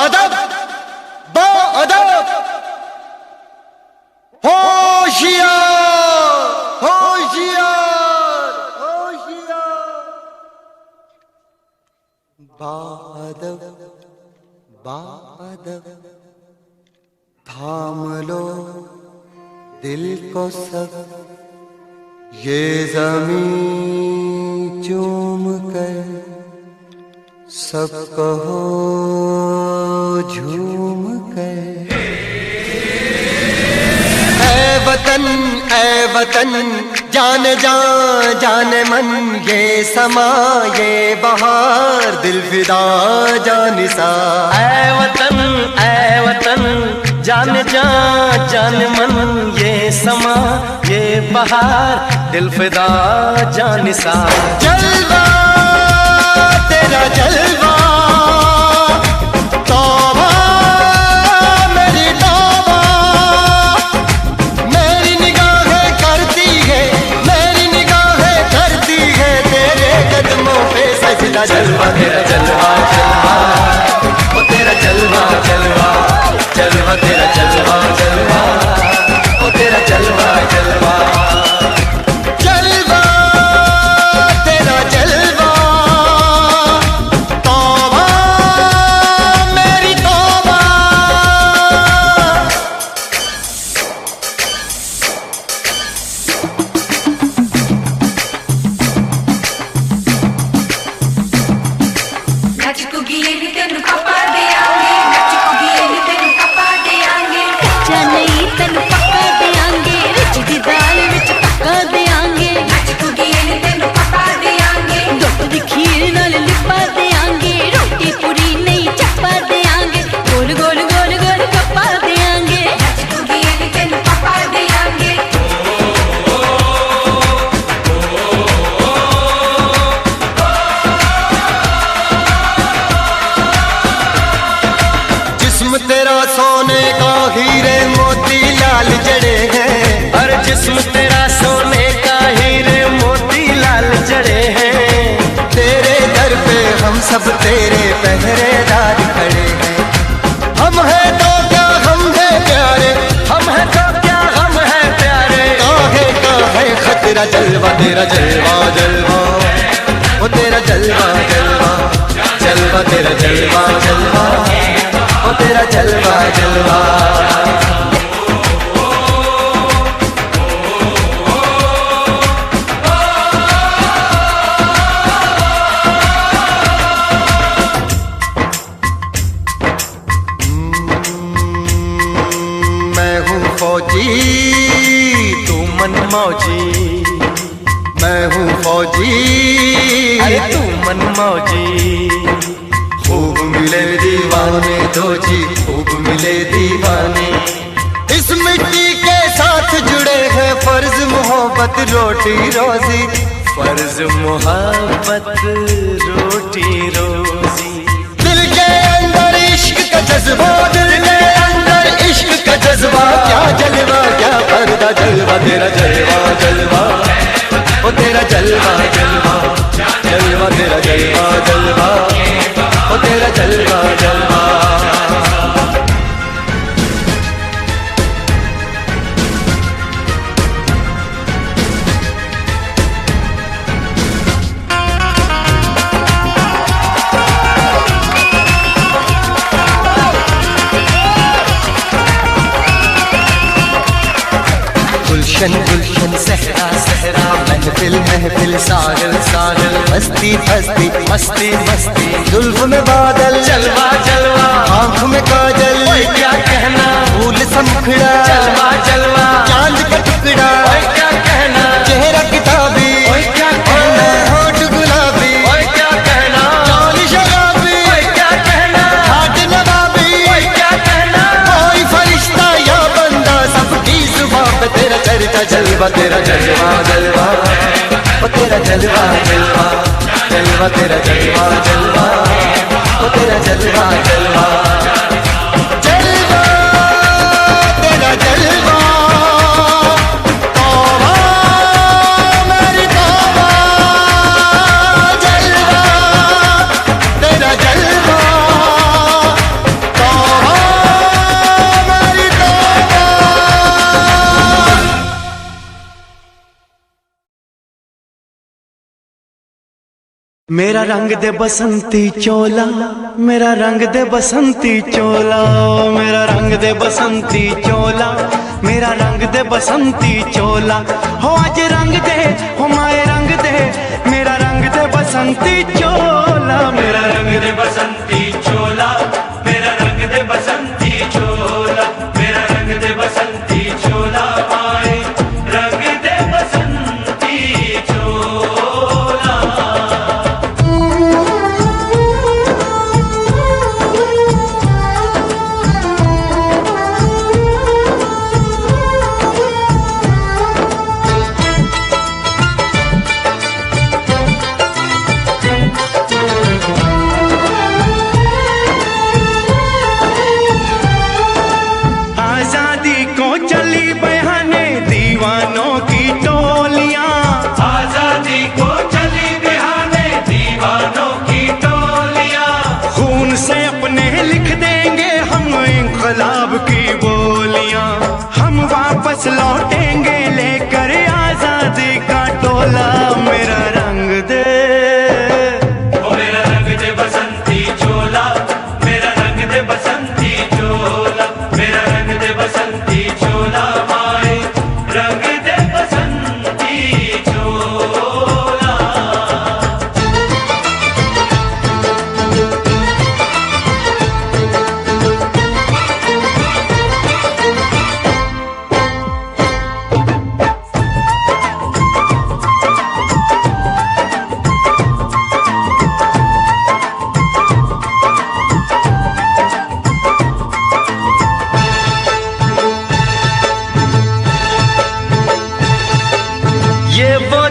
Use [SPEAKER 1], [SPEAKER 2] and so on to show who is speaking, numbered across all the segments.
[SPEAKER 1] अदब बा अदब होशियार होशियार होशियार बा अदब बा अदब थाम लो दिल को सब ये ज़मीं चूम कर सब कहो झूम कर। ऐ वतन जान जान मन ये समा ये बहार दिल फिदा जानिसा।
[SPEAKER 2] ऐ वतन जान जान मन ये समा ये बहार दिल फिदा जानिसा।
[SPEAKER 1] जलवा तेरा जलवा तौबा मेरी तौबा मेरी निगाहें करती है मेरी निगाहें करती है तेरे कदमों पे सजदा।
[SPEAKER 2] जलवा तेरा जलवा जलवा ओ तेरा जलवा जलवा जलवा तेरा जलवा जलवा ओ तेरा जलवा जलवा।
[SPEAKER 1] जलवा तेरा जलवा तौबा मेरी तौबा।
[SPEAKER 3] नच कुगी नी तेनू पापा देंगे नच कुगी नी तेनू पापा देंगे कच्चा नहीं तेनू पक्का देंगे रिच दी दाल विच पक्का देंगे नच कुगी नी तेनू पापा देंगे दुध दी खीर नाल लिपा देंगे रोटी पूरी नहीं चप्पा देंगे गोल गोल गोल गोल कप्पा देंगे नच कुगी नी तेनू पापा देंगे।
[SPEAKER 1] जिस्म तेरा सोने का हीरे मोती लाल जड़े हैं।
[SPEAKER 2] और जिस्म तेरा सोने का हीरे मोती लाल जड़े हैं।
[SPEAKER 1] तेरे दर पे हम सब तेरे पहरेदार खड़े हैं। हम हैं तो क्या हम हैं प्यारे
[SPEAKER 2] हम हैं तो क्या हम हैं प्यारे।
[SPEAKER 1] काहे खतरा जलवा तेरा जलवा जलवा ओ तेरा जलवा जलवा जलवा तेरा जलवा जलवा ओ तेरा जलवा जलवा। मैं हूँ फौजी
[SPEAKER 2] तू मन मौजी
[SPEAKER 1] मैं हूँ फौजी
[SPEAKER 2] अरे तू मन मौजी।
[SPEAKER 1] खूब मिले दीवाने दो जी खूब मिले दीवाने। इस मिट्टी के साथ जुड़े हैं फर्ज मोहब्बत रोटी रोजी।
[SPEAKER 2] फर्ज मोहब्बत रोटी रोजी।
[SPEAKER 1] दिल के अंदर इश्क का जज्बा दिल के अंदर इश्क का जज्बा क्या जलवा क्या पर्दा जलवा तेरा जलवा जलवा ओ तेरा जलवा जलवा जलवा तेरा जलवा जलवा ओ तेरा जलवा जलवा। गुलशन गुलशन सहरा सहरा महफिल महफिल सागल सागल मस्ती मस्ती मस्ती मस्ती जुल्फ में बादल
[SPEAKER 2] जलवा जलवा
[SPEAKER 1] आँख में काजल
[SPEAKER 2] ओए क्या कहना
[SPEAKER 1] फूल समखड़ा
[SPEAKER 2] जलवा जलवा
[SPEAKER 1] चांद का टुकड़ा
[SPEAKER 2] ओए क्या कहना
[SPEAKER 1] चेहरा किताबी
[SPEAKER 2] ओए क्या कहना
[SPEAKER 1] होठ गुलाबी
[SPEAKER 2] ओए क्या कहना
[SPEAKER 1] चाल शराबी
[SPEAKER 2] ओए क्या कहना
[SPEAKER 1] हाथ नवाबी
[SPEAKER 2] ओए क्या कहना
[SPEAKER 1] कोई फरिश्ता या बंदा सबकी जुबान पे तेरा चर्चा जलवा तेरा जलवा जलवा ओ तेरा जलवा जलवा जलवा तेरा जलवा जलवा ओ तेरा जलवा जलवा जलवा तेरा जलवा तौबा मेरी तौबा जलवा तेरा जलवा मेरा रंग दे बसंती चोला, मेरा रंग दे बसंती चोला, मेरा रंग दे बसंती चोला, मेरा रंग दे बसंती चोला। हो आज रंग दे, हो माए रंग दे, मेरा रंग दे बसंती चोला, मेरा रंग दे बसंती चोला, मेरा रंग दे बसंती चोला, मेरा रंग दे बसंती चोला, माए रंग दे बसंती चोला। इंकलाब की बोलियां हम वापस लौटेंगे लेकर आजादी का टोला। मेरा रंग दे, ओ मेरा रंग दे बसंती चोला, मेरा रंग दे बसंती चोला, मेरा रंग दे बसंती चोला, माए रंग दे बसंती चोला।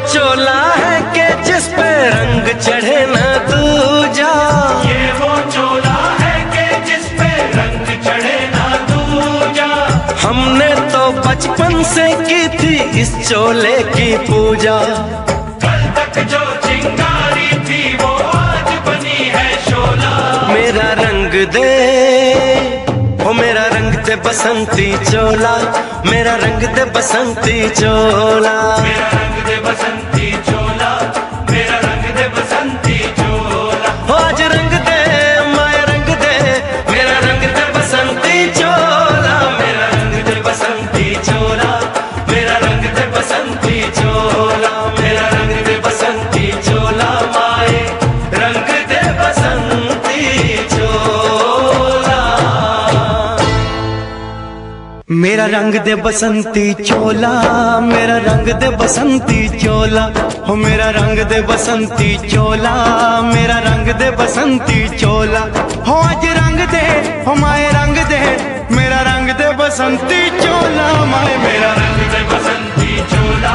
[SPEAKER 1] चोला है कि जिस पे रंग चढ़े न दूजा, ये वो चोला है कि जिस पे रंग चढ़े न दूजा। हमने तो बचपन से की थी इस चोले की पूजा, कल तक जो चिंगारी थी वो आज बनी है शोला। मेरा रंग दे, ओ मेरा रंग दे बसंती चोला, मेरा रंग दे बसंती चोला, मेरा रंग दे बसंती चोला, मेरा रंग दे बसंती चोला। हो आज रंग दे, माया रंग दे, मेरा रंग दे बसंती चोला, मेरा रंग दे बसंती चोला, मेरा रंग दे बसंती चोला, मेरा रंग दे बसंती चोला, माए रंग दे बसंती चोला। मेरा रंग दे बसंती चोला, मेरा रंग दे बसंती चोला, हो मेरा रंग दे बसंती चोला, मेरा रंग दे बसंती चोला। हो आज रंग दे, हो माए रंग दे, मेरा रंग दे बसंती चोला, माए मेरा रंग दे बसंती चोला,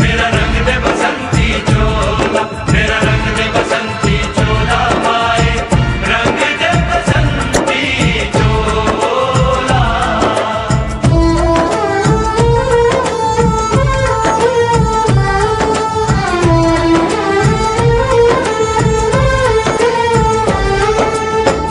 [SPEAKER 1] मेरा रंग दे बसंती चोला, मेरा रंग दे बसंती चोला, माए रंग दे बसंती चोला।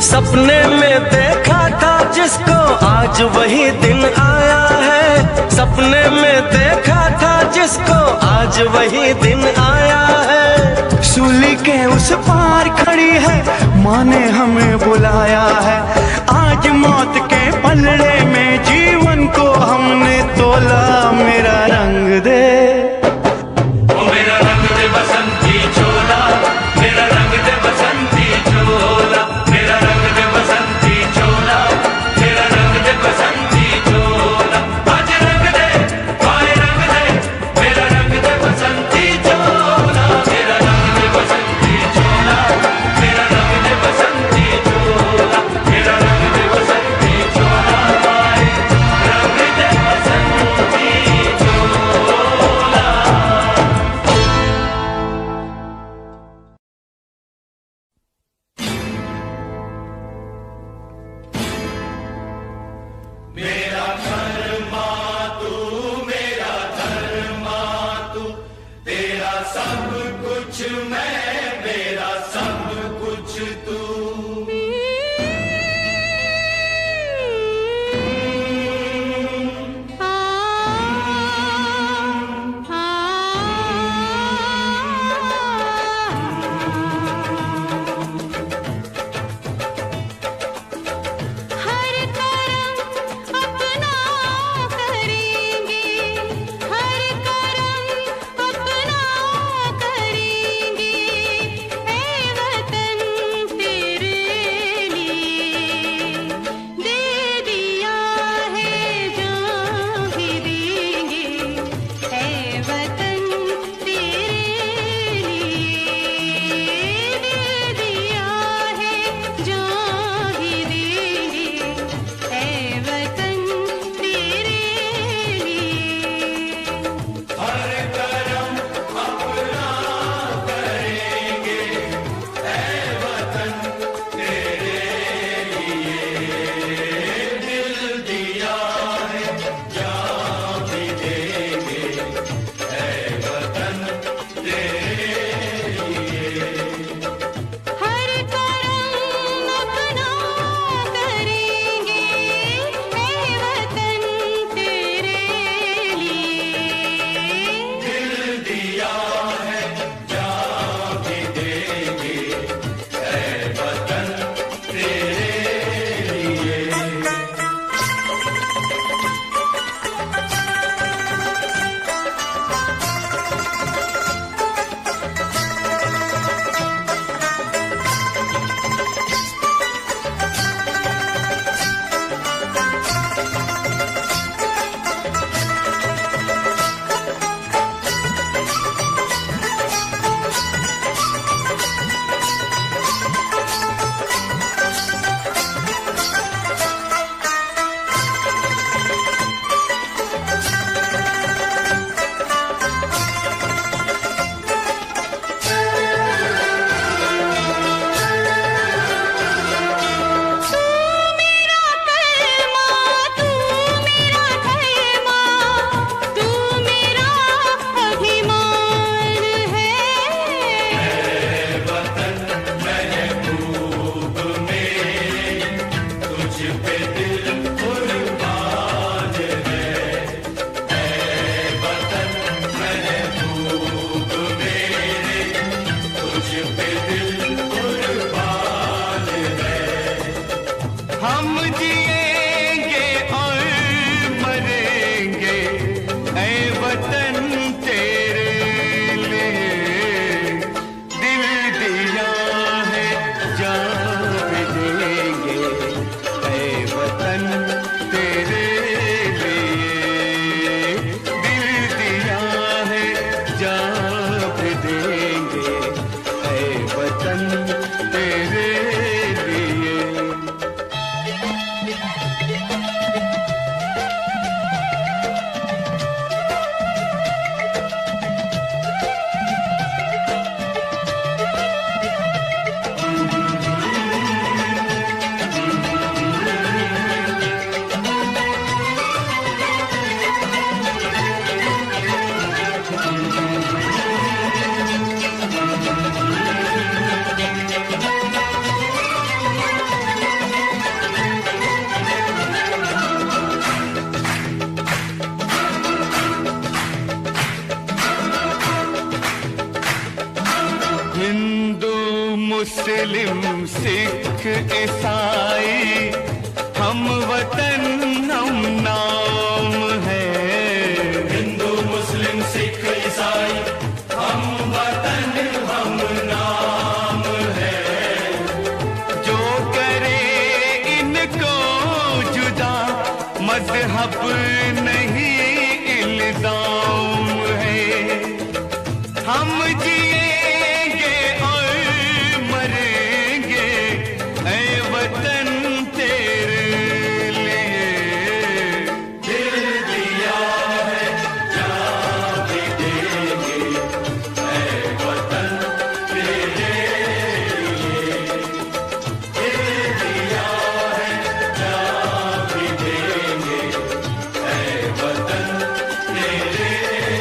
[SPEAKER 1] सपने में देखा था जिसको आज वही दिन आया है, सपने में देखा था जिसको आज वही दिन आया है। सूली के उस पार खड़ी है, माँ ने हमें बुलाया है। आज मौत के पलड़े में जीवन को हमने तोला। मेरा रंग दे, ओ मेरा रंग दे बसंती चोला, मेरा रंग दे बसंती चोला, मेरा रंग दे बसंती चोला, मेरा रंग दे बसंती चोला। आज रंग दे, माए रंग दे, मेरा रंग दे बसंती चोला, मेरा रंग दे बसंती चोला, मेरा रंग दे बसंती चोला, मेरा रंग दे बसंती चोला, माए रंग दे बसंती चोला। मेरा धर्मा तू, मेरा धर्मा तू, तेरा सब कुछ मैं, मेरा सब कुछ तू।
[SPEAKER 2] हम जिएंगे और मरेंगे ऐ वतन तेरे लिए, दिल दिया है जान भी देंगे ऐ वतन तेरे लिए, दिल दिया है जान भी देंगे ऐ वतन तेरे लिए। हिंदू मुस्लिम सिख ईसाई हम वतन हम नाम है, हिंदू मुस्लिम सिख ईसाई हम वतन हम नाम है, जो करे इनको जुदा मजहब नहीं इल्जाम है, हम जिएंगे और मरेंगे ऐ वतन तेरे लिए, दिल दिया है जान भी देंगे ऐ वतन तेरे लिए, दिल दिया है जान भी देंगे ऐ वतन तेरे लिए।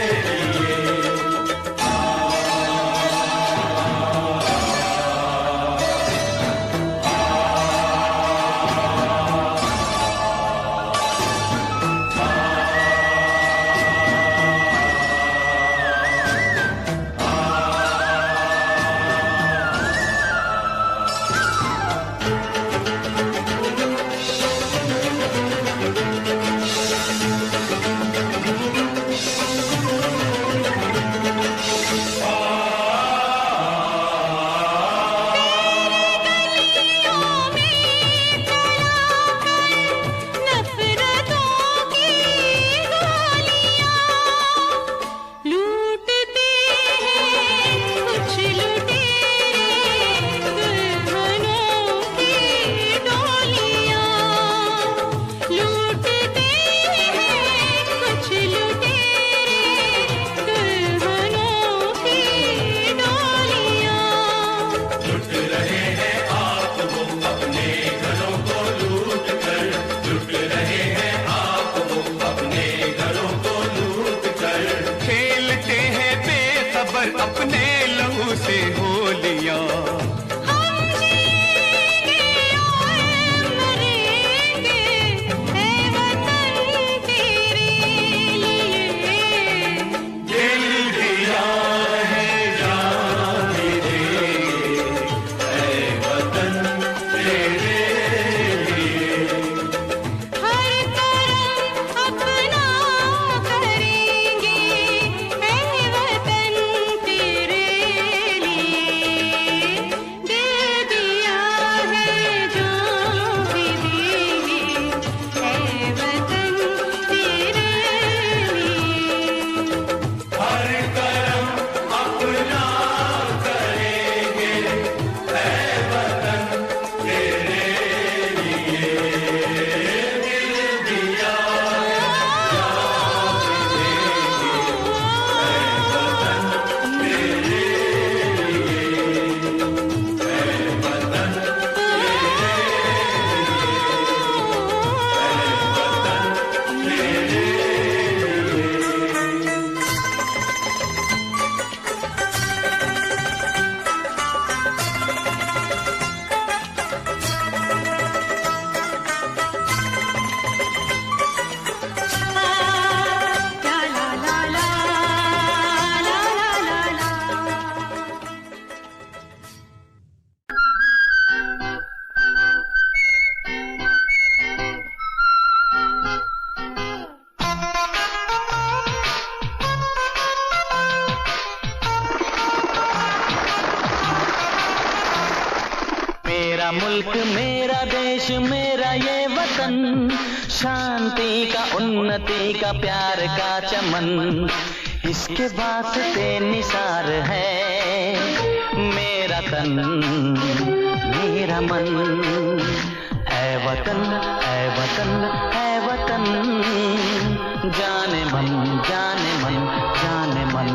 [SPEAKER 4] मेरा ये वतन, शांति का उन्नति का प्यार का चमन, इसके वास्ते निसार है मेरा तन मेरा मन। ऐ वतन ऐ वतन ऐ वतन, जाने मन जाने मन जाने मन।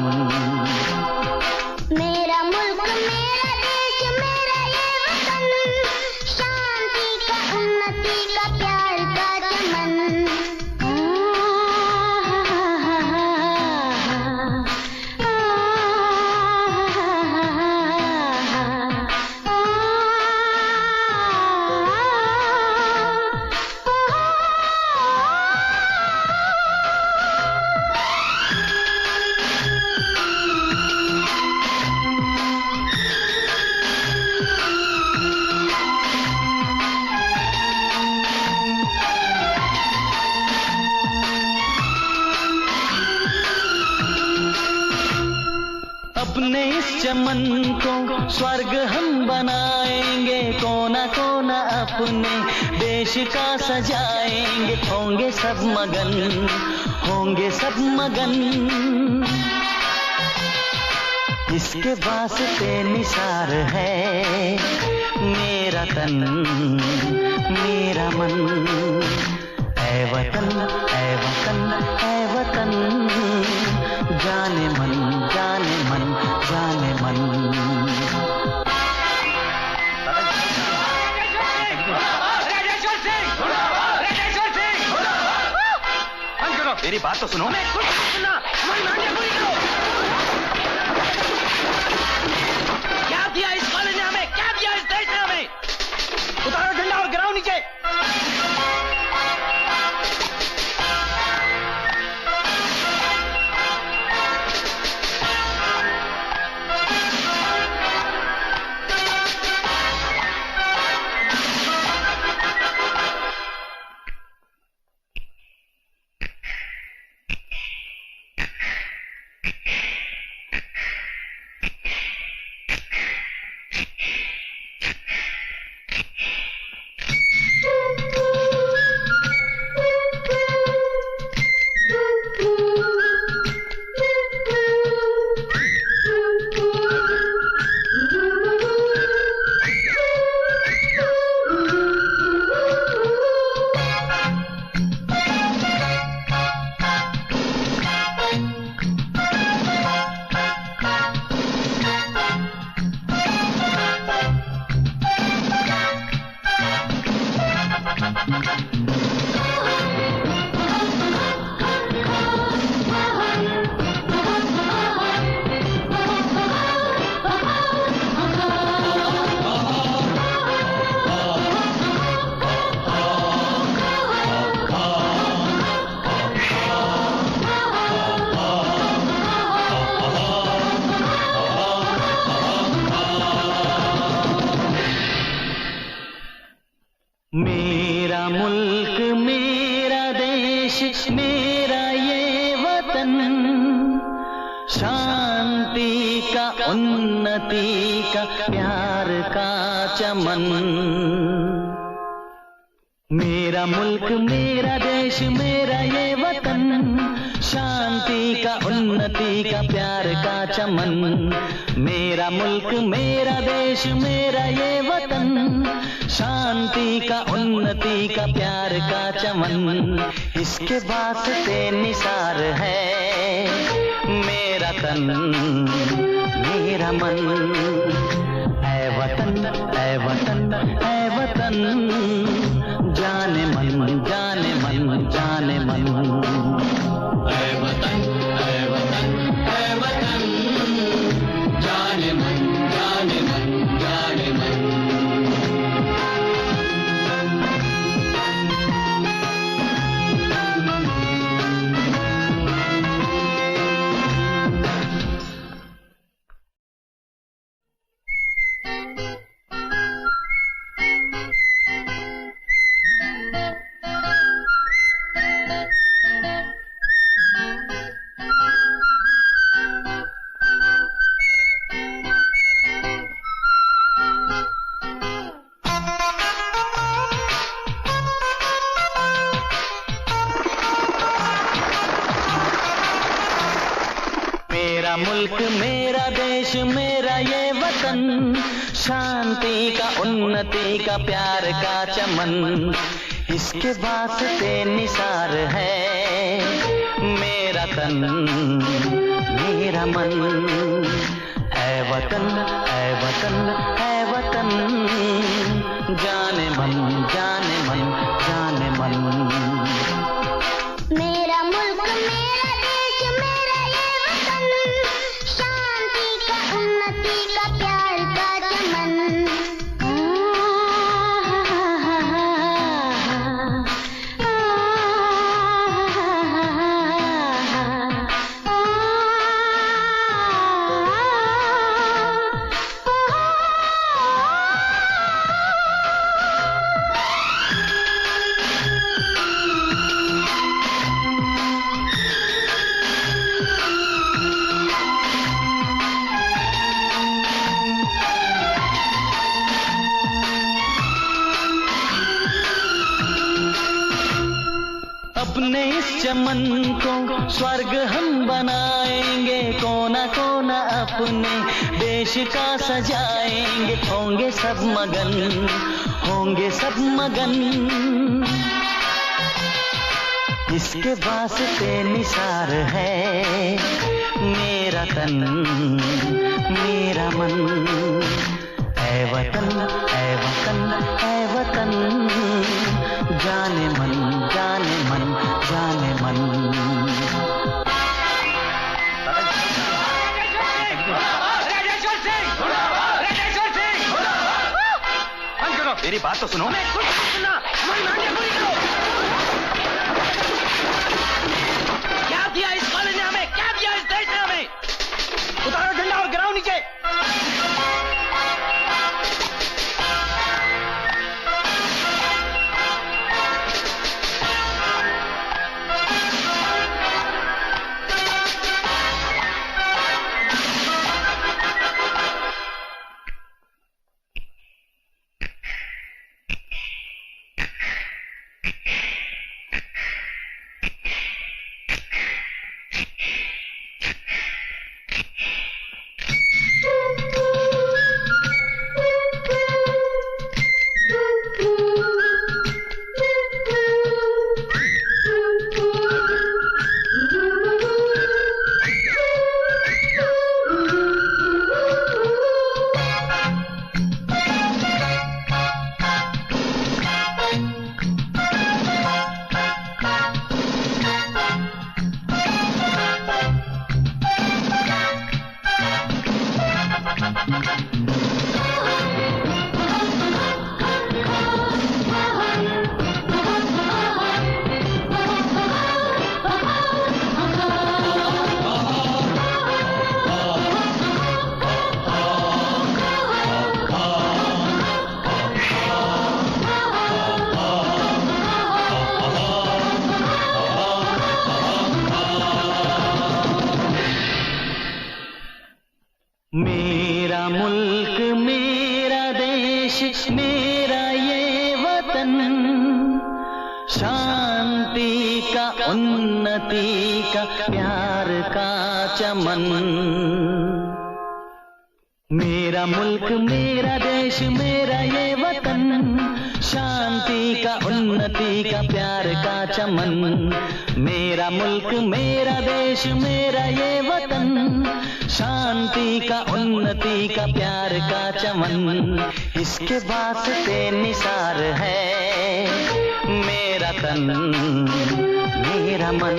[SPEAKER 5] मेरा मुल्क मेरा देश मेरा ये वतन, शांति का उन्नति का प्यार का चमन।
[SPEAKER 4] अपने इस चमन को स्वर्ग हम बनाएंगे, कोना कोना अपने देश का सजाएंगे। होंगे सब मगन होंगे सब मगन, इसके वास्ते निसार है मेरा तन मेरा मन। ऐ वतन ऐ वतन ऐ वतन, जाने मन जाने मन जाने मन।
[SPEAKER 2] मेरी बात तो सुनो। क्या दिया इस कॉलेज ने हमें, क्या दिया इस देश ने हमें? उतारो झंडा और गिराओ नीचे।
[SPEAKER 4] मेरा मुल्क मेरा देश मेरा ये वतन, शांति का उन्नति का प्यार का चमन। मेरा मुल्क मेरा देश मेरा ये वतन, शांति का उन्नति का प्यार का चमन। मेरा मुल्क मेरा देश मेरा ये वतन, शांति का उन्नति का प्यार का चमन, इसके वास्ते निसार है मेरा तन मेरा मन। ऐ वतन ऐ वतन ऐ वतन, जाने मन जाने मन जाने मन। ऐ वतन ऐ वतन ऐ वतन, जाने मन जाने मन जाने मन। मेरा मुल्क मेरा देश मेरा ये वतन, शांति का उन्नति का प्यार का चमन, इसके वास्ते निसार है मेरा तन मेरा मन। ऐ वतन ऐ वतन ऐ वतन, जाने मन जाने मन जाने मन।
[SPEAKER 5] मेरा मुल्क मेरा देश मेरा ये वतन, शांति का उन्नति का प्यार का चमन।
[SPEAKER 4] अपने इस चमन को स्वर्ग हम बनाएंगे, कोना कोना अपने देश का सजाएंगे। होंगे सब मगन होंगे सब मगन, इसके वास्ते निसार है मेरा तन मेरा मन। ऐ वतन ऐ वतन ऐ वतन, जाने मन जाने मन जाने मन।
[SPEAKER 2] मेरी बात तो सुनो।
[SPEAKER 6] क्या दिया इस कॉलेज ने हमें, क्या दिया इस देश ने हमें? उतारो झंडा और गिराओ नीचे।
[SPEAKER 4] मेरा मुल्क मेरा देश मेरा ये वतन, शांति का उन्नति का प्यार का चमन। मेरा मुल्क मेरा देश मेरा ये वतन, शांति का उन्नति का प्यार का चमन। मेरा मुल्क मेरा देश मेरा ये वतन, शांति का उन्नति का प्यार का चमन, इसके वास्ते निसार है मेरा तन मेरा मन।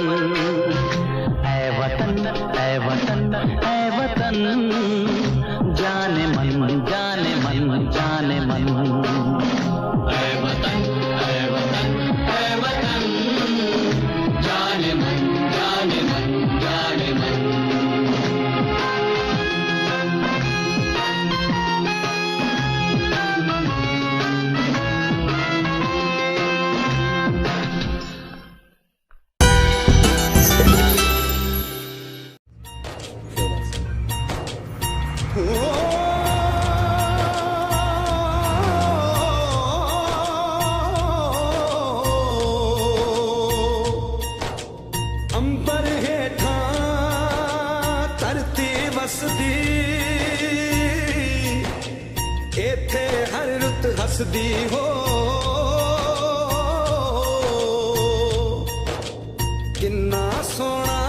[SPEAKER 4] ऐ वतन ऐ वतन ऐ वतन, जाने मन जाने मन जाने मन।
[SPEAKER 2] ऐ वतन ऐ वतन ऐ वतन, जाने मन जाने मन जाने मन।
[SPEAKER 7] हसदी हो किन्ना सोना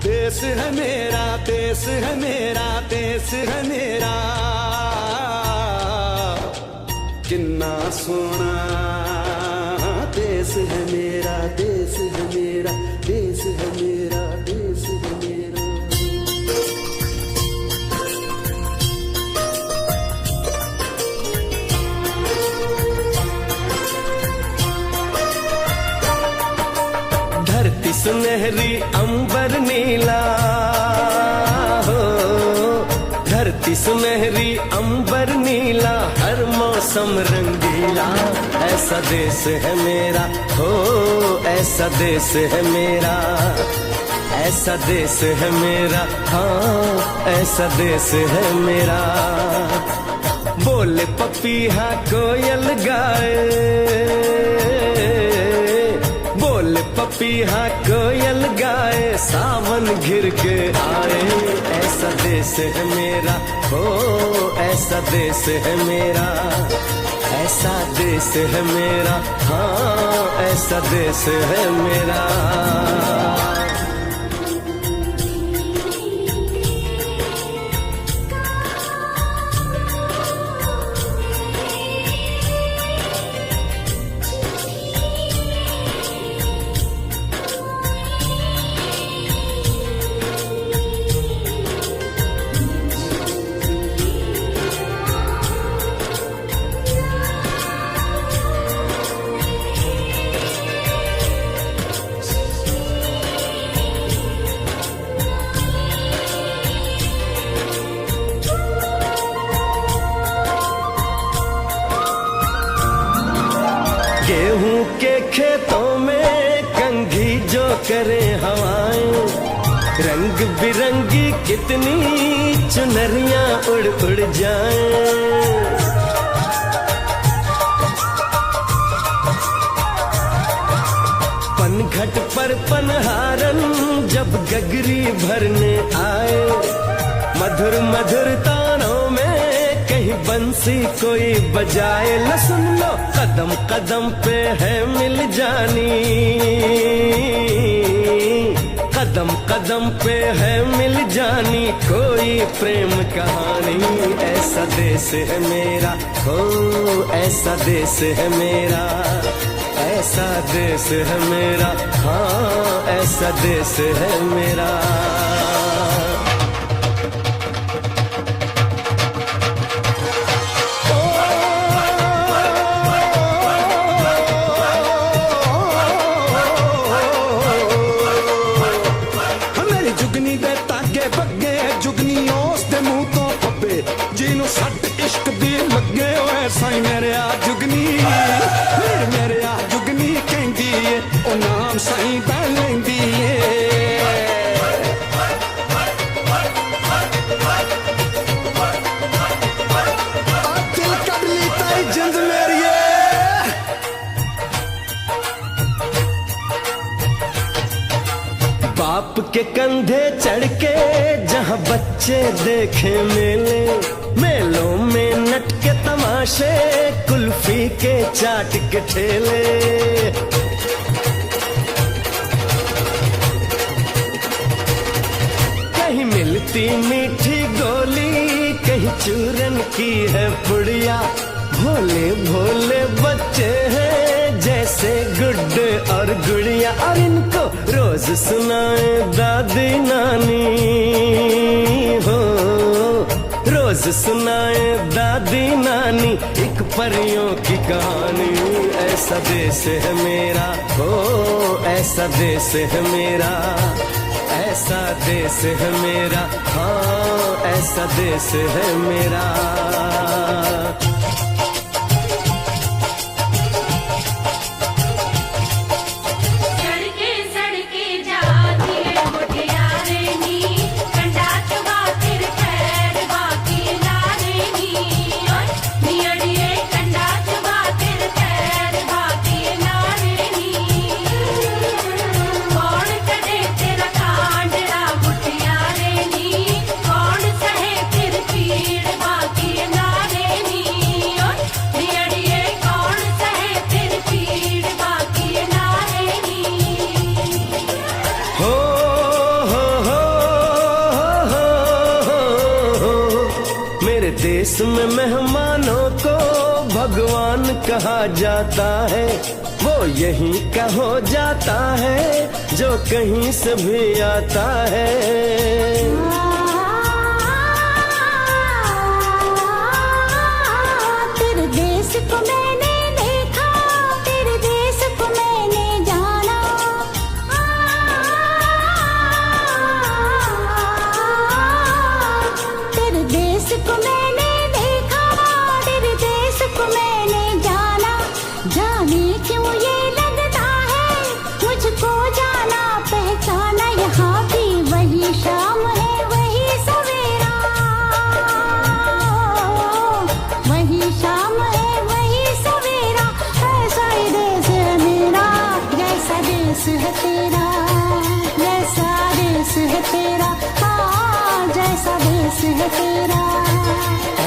[SPEAKER 7] देश है मेरा, देश है मेरा, देश है मेरा, किन्ना सोना देश है मेरा, देश है मेरा, देश है मेरा, देश है मेरा।
[SPEAKER 2] धरती सुनहरी अंबर नीला हो, धरती सुनहरी अंबर नीला, हर मौसम रंगीला, ऐसा देश है मेरा हो, ऐसा देश है मेरा, ऐसा देश है मेरा, हाँ ऐसा देश है मेरा। बोले पपीहा कोयल गाए, बोले पपीहा कोयल गाए, सावन घिर के आए, ऐसा देश है मेरा हो, ऐसा देश है मेरा, ऐसा देश है मेरा, हाँ ऐसा देश है मेरा। गेहूं के खेतों में कंघी जो करे हवाएं, रंग बिरंगी कितनी चुनरियां उड़ उड़ जाएं। पनघट पर पनहारन जब गगरी भरने आए, मधुर मधुर तानों में कहीं बंसी कोई बजाए, ल सुन लो कदम कदम पे है मिल जानी, कदम कदम पे है मिल जानी, कोई प्रेम कहानी, ऐसा देश है मेरा हो, ऐसा देश है मेरा, ऐसा देश है मेरा, हाँ ऐसा देश है मेरा।
[SPEAKER 7] ਜਿਹਨੂੰ ਸੱਟ ਇਸ਼ਕ ਦੀ ਲੱਗੇ ਓਏ ਸਾਈ ਮੇਰੇ ਆ ਜੁਗਨੀ, ਮੇਰੇ ਆ ਜੁਗਨੀ ਕਹਿੰਦੀ ਏ ਉਹ ਨਾਮ ਸਾਈ ਦਾ ਲੈਂਦੀ ਏ। ਆ ਦਿਲ ਕੱਢ ਲਈ ਤਾਈ ਜਿੰਦ ਮੇਰੀਏ।
[SPEAKER 2] बाप के कंधे चढ़ के जहाँ बच्चे देखे मेले, मेलों में नट के तमाशे, कुल्फी के चाट के ठेले, कहीं मिलती मीठी गोली, कहीं चूरन की है पुड़िया, भोले भोले बच्चे हैं जैसे गुड्डे और गुड़िया, और इनको रोज सुनाए दादी नानी हो, रोज सुनाए दादी नानी एक परियों की कहानी, ऐसा देश है मेरा हो, ऐसा देश है मेरा, ऐसा देश है मेरा, हाँ ऐसा देश है मेरा।
[SPEAKER 3] कौन सहे फिर पीड़ बाकी नारे नी।
[SPEAKER 2] देश में मेहमानों को भगवान कहा जाता है, वो यहीं का हो जाता है जो कहीं से भी आता है।
[SPEAKER 5] तेरे देश को मैंने देखा, तेरे देश को मैंने जाना। तेरे देश को मैंने देखा, तेरे देश को मैंने जाना। जाने क्यों ये लगता है मुझको जाना पहचाना। यहाँ भी वही शाम है वही सवेरा, वही शाम है वही सवेरा। ऐसा ही देश है मेरा, जैसा देश है तेरा, जैसा देश है तेरा, हाँ जैसा देश है तेरा।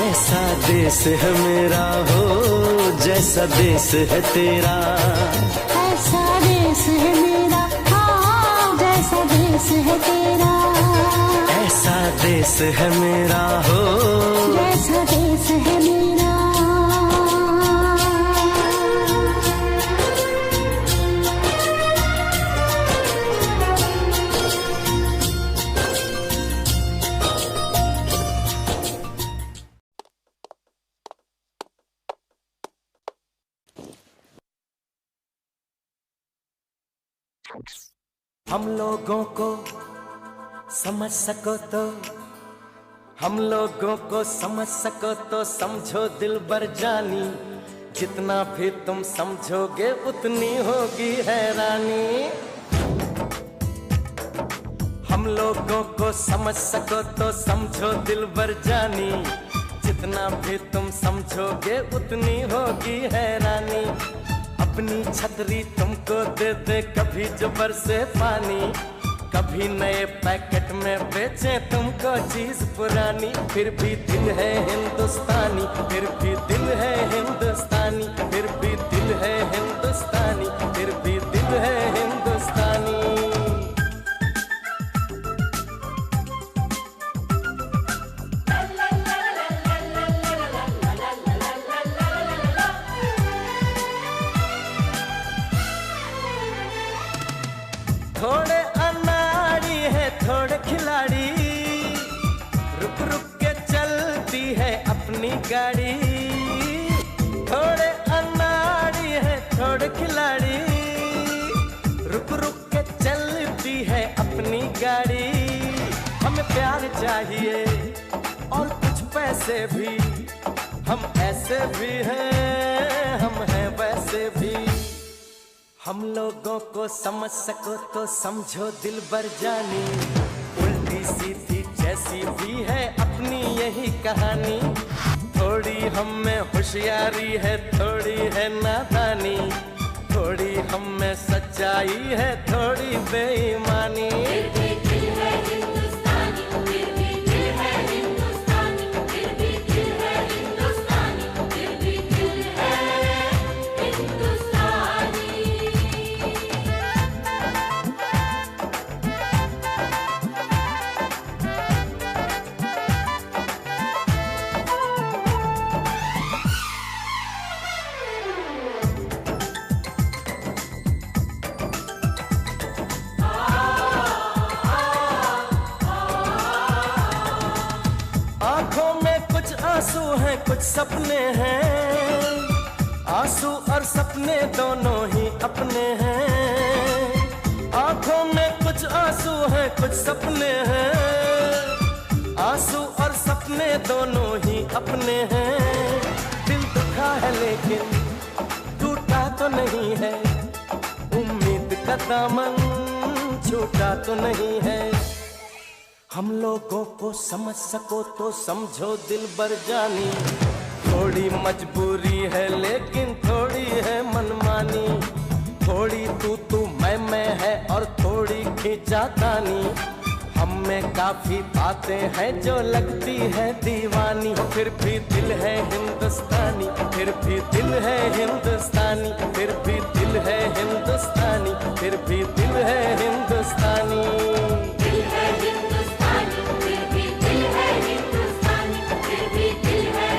[SPEAKER 2] ऐसा देश है मेरा हो जैसा देश है तेरा।
[SPEAKER 5] ऐसा देश है मेरा, हाँ जैसा देश है तेरा।
[SPEAKER 2] ऐसा देश है मेरा हो
[SPEAKER 5] जैसा देश है मेरा।
[SPEAKER 2] हम लोगों को समझ सको तो, हम लोगों को समझ सको तो समझो दिलबर जानी। जितना भी तुम समझोगे उतनी होगी हैरानी। हम लोगों को समझ सको तो समझो दिलबर जानी। जितना भी तुम समझोगे उतनी होगी हैरानी। अपनी छतरी तुमको दे दे कभी जो बरसे पानी, कभी नए पैकेट में बेचे तुमको चीज पुरानी। फिर भी दिल है हिंदुस्तानी, फिर भी दिल है हिंदुस्तानी, फिर भी दिल है हिंदुस्तानी, फिर भी दिल है हिंदुस्तानी। थोड़े अनाड़ी है थोड़े खिलाड़ी, रुक रुक के चलती है अपनी गाड़ी। थोड़े अनाड़ी है थोड़े खिलाड़ी, रुक रुक के चलती है अपनी गाड़ी। हमें प्यार चाहिए और कुछ पैसे भी, हम ऐसे भी हैं हम हैं वैसे भी। हम लोगों को समझ सको तो समझो दिलबर जानी। उल्टी सीधी जैसी भी है अपनी यही कहानी। थोड़ी हम में होशियारी है थोड़ी है नादानी, थोड़ी हम में सच्चाई है थोड़ी बेईमानी। आंखों में कुछ आंसू हैं कुछ सपने हैं, आंसू और सपने दोनों ही अपने हैं। आंखों में कुछ आंसू हैं कुछ सपने हैं, आंसू और सपने दोनों ही अपने हैं। दिल दुखा है लेकिन टूटा तो नहीं है, उम्मीद का दामन छूटा तो नहीं है। हम लोगों को समझ सको तो समझो दिलबर जानी। थोड़ी मजबूरी है लेकिन थोड़ी है मनमानी, थोड़ी तू मैं है और थोड़ी खींचातानी। हम में काफी बातें हैं जो लगती है दीवानी। फिर भी दिल है हिंदुस्तानी, फिर भी दिल है हिंदुस्तानी, फिर भी दिल है हिंदुस्तानी, फिर भी दिल है हिंदुस्तानी। दिल है हिंदुस्तानी, फिर भी दिल है हिंदुस्तानी, फिर भी दिल है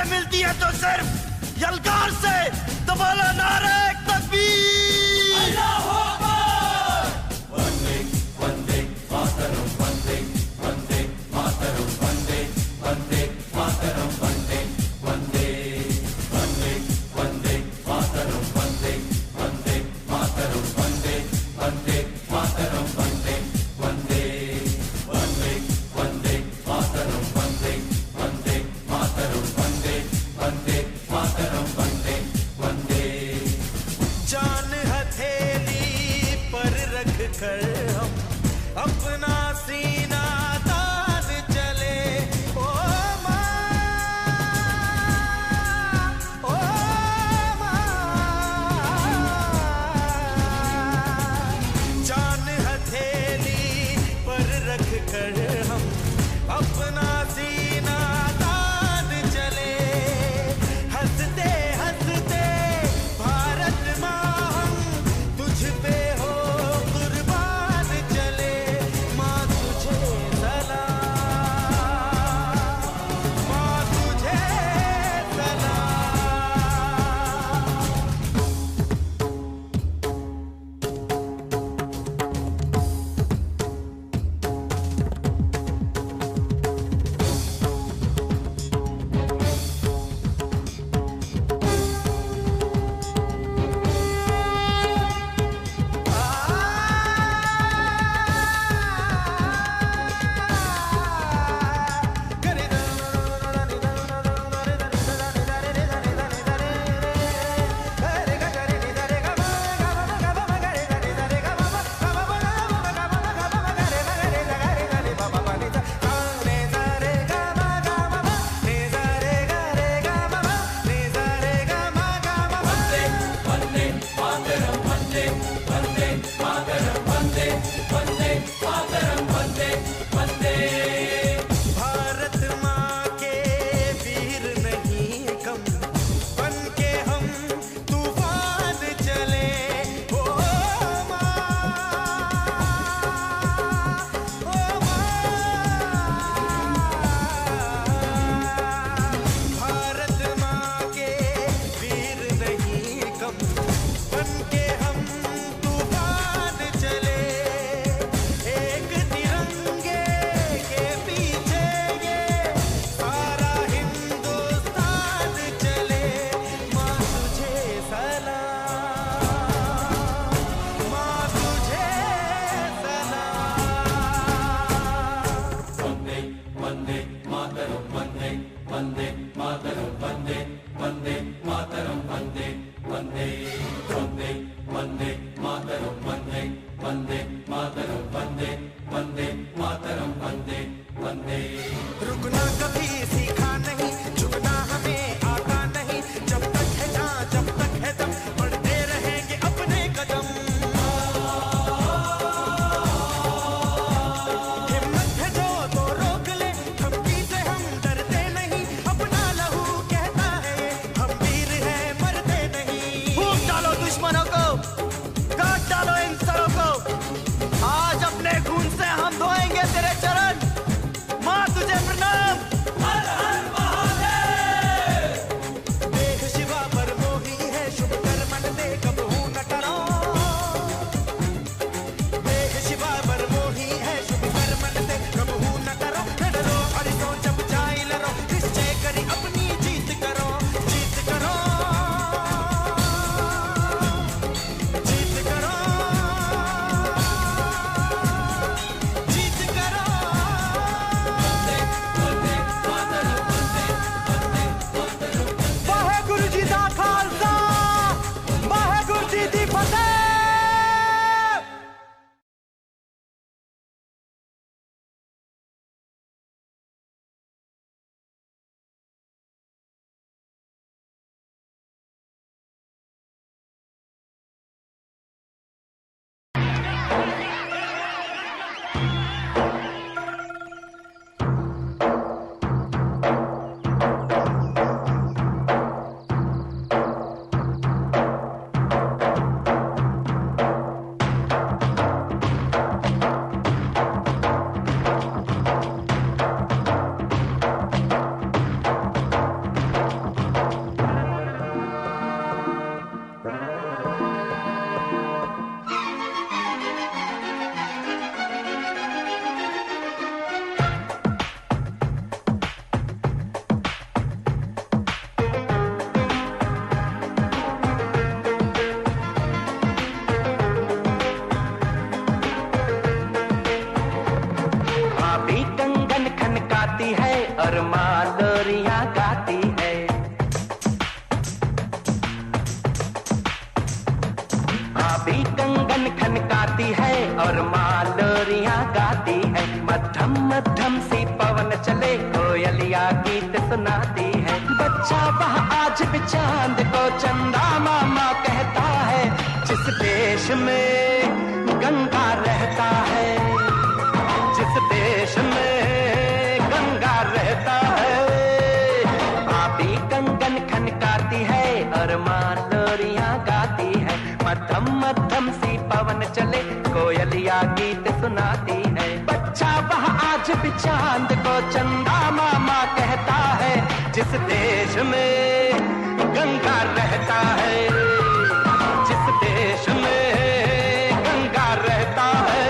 [SPEAKER 6] मिलती है तो सिर्फ यलगार से। तो बोलो नारे तकबीर। वंदे वंदे मातरम, वंदे वंदे मातरम, वंदे वंदे मातरम, वंदे वंदे वंदे वंदे मातरम, वंदे वंदे मातरम, वंदे वंदे मातरम, वंदे वंदे वंदे वंदे मातरम, वंदे वंदे मातरम, वंदे वंदे मातरम, वंदे वंदे। जान है
[SPEAKER 8] गाती है और मालोरियां गाती है। मध्यम मध्यम सी पवन चले कोयलिया गीत सुनाती है। बच्चा वह आज भी चांद को चंदा मामा कहता है। जिस देश में गंगा रहता है, जिस देश में गंगा रहता है, भाभी कंगन खनकाती है और मालोरियां गाती है। मध्यम मध्यम सी पवन चले कोयलिया गीत सुनाती है। बच्चा वह आज भी चांद को चंदा मामा कहता है। जिस देश में गंगा रहता है, जिस देश में गंगा रहता है।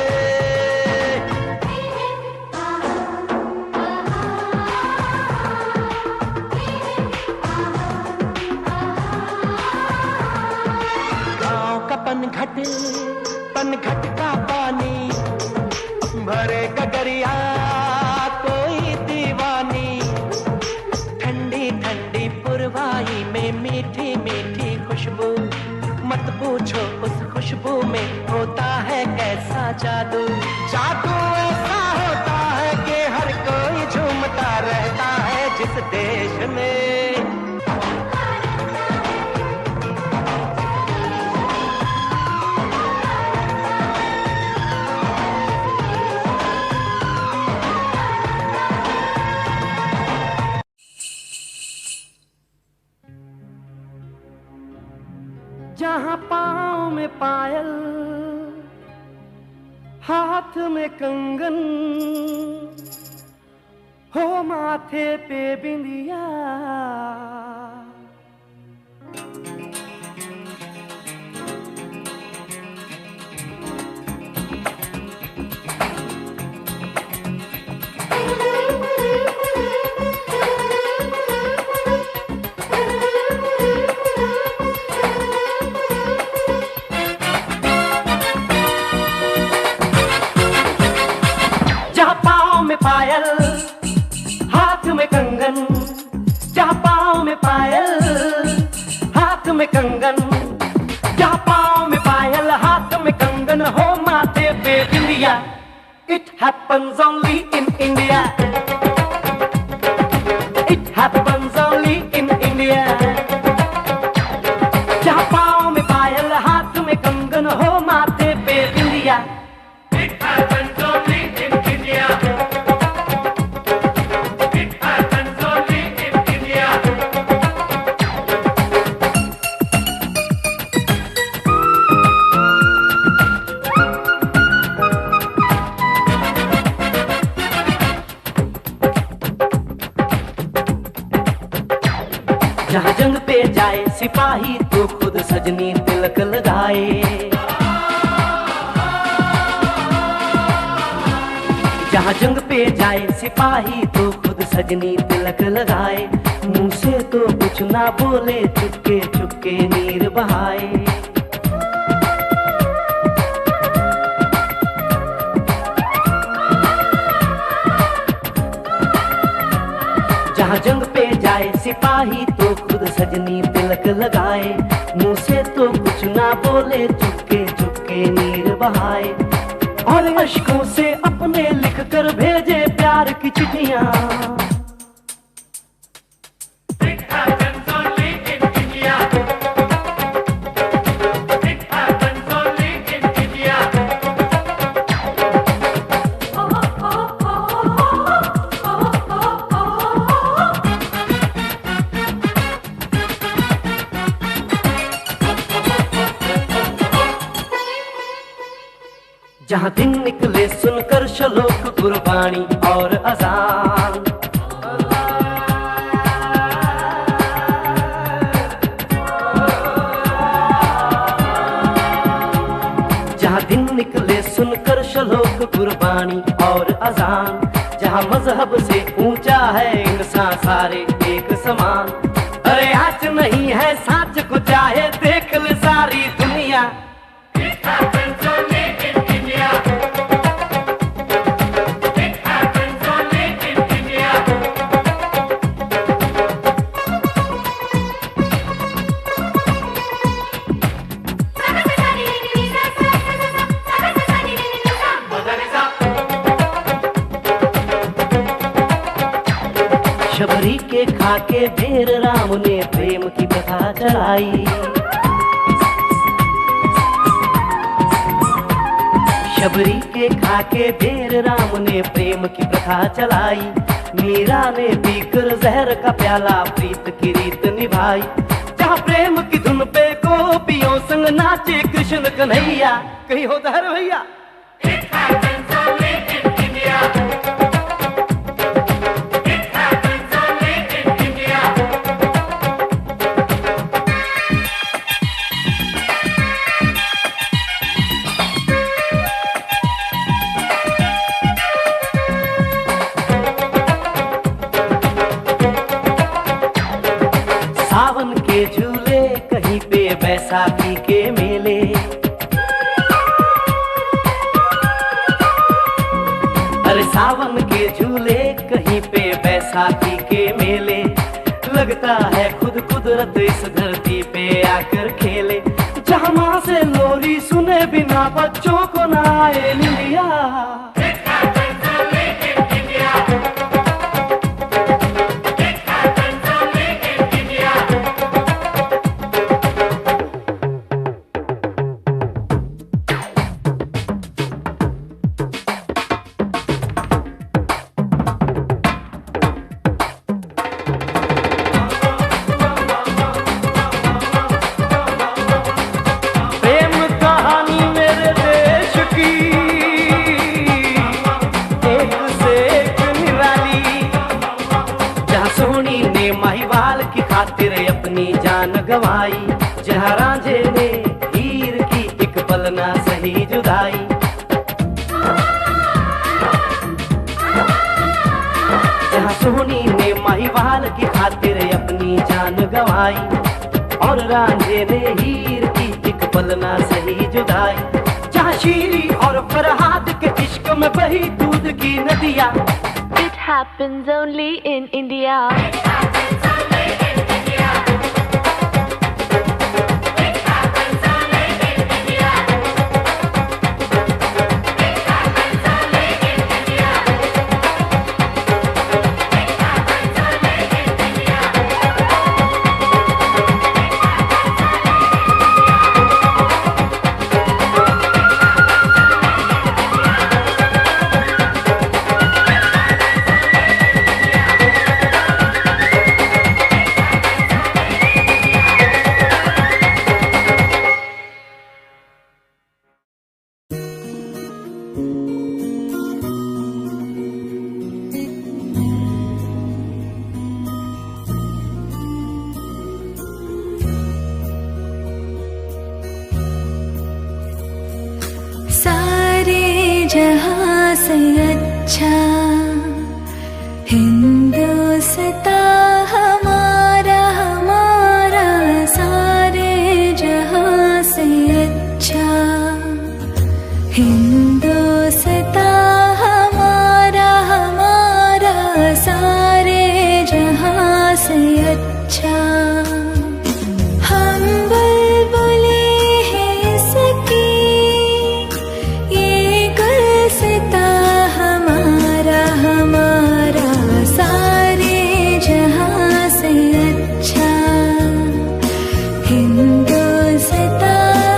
[SPEAKER 8] पनघट का पानी भरे गगरिया कोई दीवानी। ठंडी ठंडी पुरवाई में मीठी मीठी खुशबू। मत पूछो उस खुशबू में होता है कैसा जादू। जादू ऐसा होता है कि हर कोई झूमता रहता है। जिस देश में
[SPEAKER 2] जहाँ पाँव में पायल, हाथ में कंगन, हो माथे पे बिंदिया। पायल हाथ में कंगन, जहाँ पाँव में पायल हाथ में कंगन, जहाँ पाँव में पायल हाथ में कंगन, हो माथे पे बिंदिया। It happens only in India. It happens only in India. जहाँ पाँव में पायल हाथ में कंगन, हो माथे पे बिंदिया। It happens only in India. जहाँ जंग पे जाए सिपाही तो खुद सजनी तिलक लगाए। जहाँ जंग पे जाए सिपाही तो खुद सजनी तिलक लगाए। मुंह से तो कुछ ना बोले, चुपके चुपके नीर बहाए। जहाँ जंग पे जाए सिपाही तो खुद सजनी तिलक लगाए। मुंह से तो कुछ ना बोले, चुपके चुपके नीर बहाए। और अश्कों से अपने लिख कर भेजे प्यार की चिट्ठियां। जहाँ दिन निकले सुनकर श्लोक गुरबाणी और अजान। जहाँ दिन निकले सुनकर श्लोक गुरबाणी और अजान। जहाँ मजहब से ऊंचा है इंसान सारे एक समान। अरे आज नहीं है साच को चाहे देख ले सारी दुनिया।
[SPEAKER 4] खा के ढेर राम ने प्रेम की प्रथा चलाई। शबरी के खा के ढेर राम ने प्रेम की प्रथा चलाई। मीरा ने पीकर जहर का प्याला प्रीत की रीत निभाई। जहाँ प्रेम की धुन पे गोपियों संग नाचे कृष्ण कन्हैया, कहीं होता है भैया। सावन के झूले कहीं पे बैसाखी के मेले, अरे सावन के झूले कहीं पे बैसाखी के मेले। लगता है खुद कुदरत इस धरती पे आकर खेले। जहाँ माँ से लोरी सुने बिना बच्चों को ना आए निंदिया। गवाई जहाँ रांझे ने हीर की एक पल ना सही जुदाई। जहाँ सोनी ने महिवाल की खातिर अपनी जान गवाई और रांझे ने हीर की एक पल ना सही जुदाई। जहाँ शीरी और फरहाद के इश्क में बही दूध की नदियाँ।
[SPEAKER 3] It happens only in India.
[SPEAKER 5] जहाँ से अच्छा हिंदुस्तान हमारा हमारा, सारे जहाँ से अच्छा हिंदुस्तान हमारा हमारा, सारे जहाँ से अच्छा। हम बुलबुलें हैं इसकी, हमारा हमारा, सारे जहाँ से अच्छा हिंदुस्तान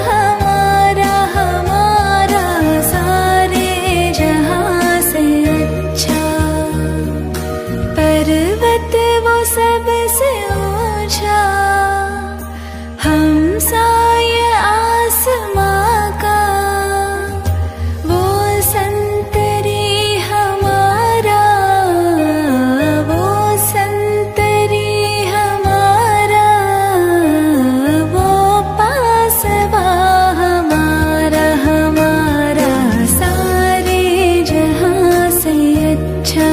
[SPEAKER 5] हमारा हमारा, सारे जहाँ से अच्छा। पर्वत वो सबसे ऊंचा, हमसा ये आसमां का, वो संतरी हमारा, वो संतरी हमारा, वो पासबा हमारा हमारा, सारे जहाँ से अच्छा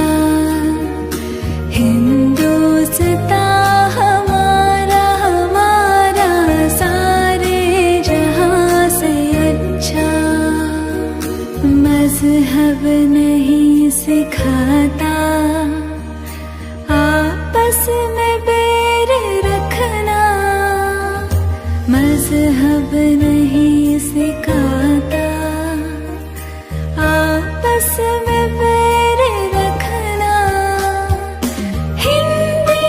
[SPEAKER 5] हिंदुस्तान हमारा हमारा, सारे जहाँ से अच्छा। मज़हब नहीं सिखाता आपस में बैर रखना, मज़हब नहीं सिखाता आपस में बैर रखना। Hindi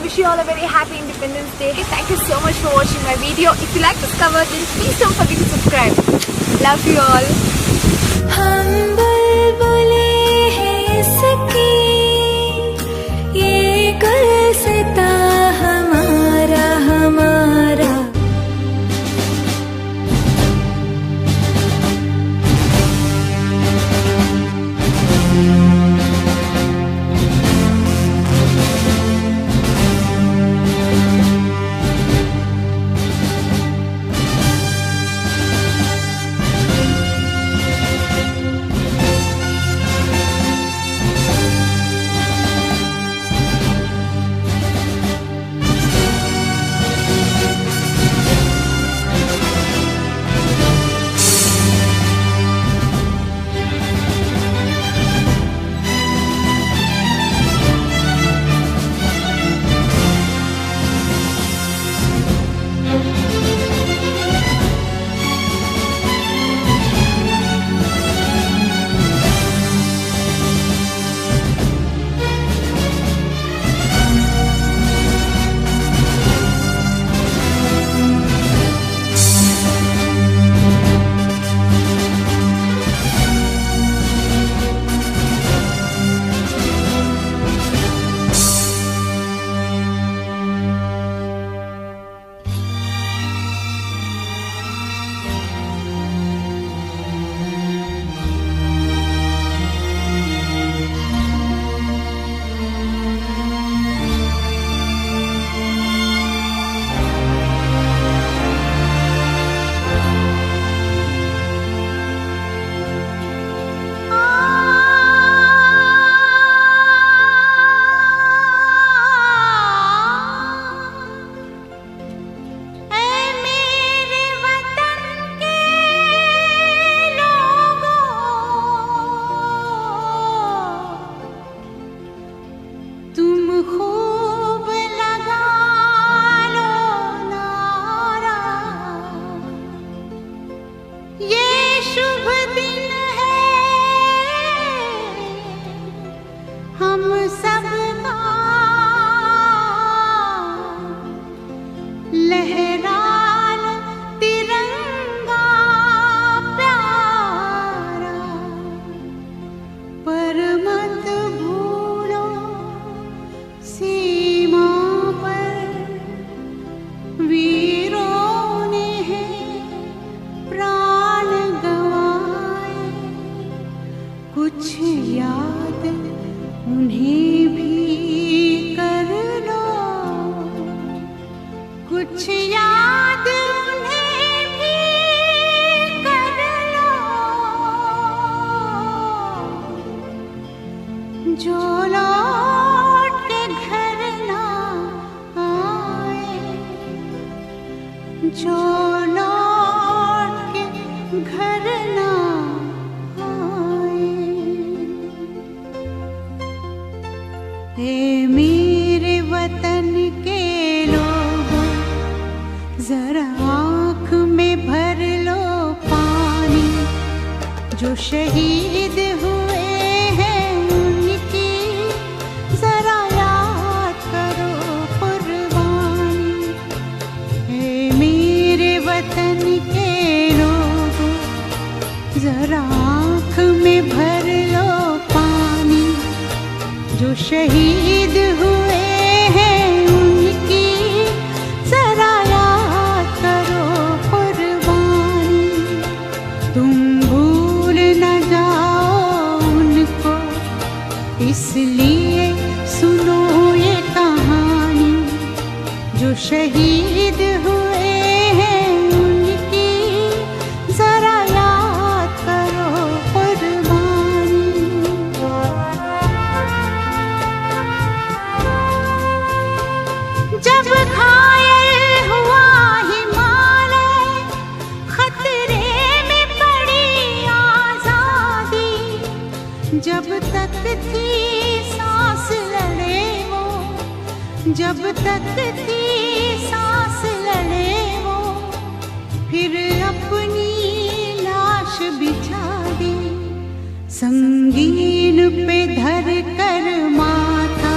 [SPEAKER 9] wish you all a very happy Independence Day. Thank you so much for watching my video. If you like this cover, then please don't forget to subscribe. Love you all.
[SPEAKER 3] हम बुलबुले हैं इसकी, ये गुलसिता हमारा हमारा।
[SPEAKER 5] शहीद हुए हैं उनकी जरा याद करो कुर्बानी। है मेरे वतन के लोगों जरा आँख में भर लो पानी। जो शहीद हुए हैं उनकी जरा याद करो कुर्बानी। तुम इसलिए सुनो ये कहानी। जो शहीद हुए हैं उनकी जरा याद करो कुर्बानी। जब घायल हुआ हिमालय, खतरे में पड़ी आजादी। जब तक थी सांस लड़े वो, जब तक थी सांस लड़े वो, फिर अपनी लाश बिछा दी। संगीन पे धर कर माथा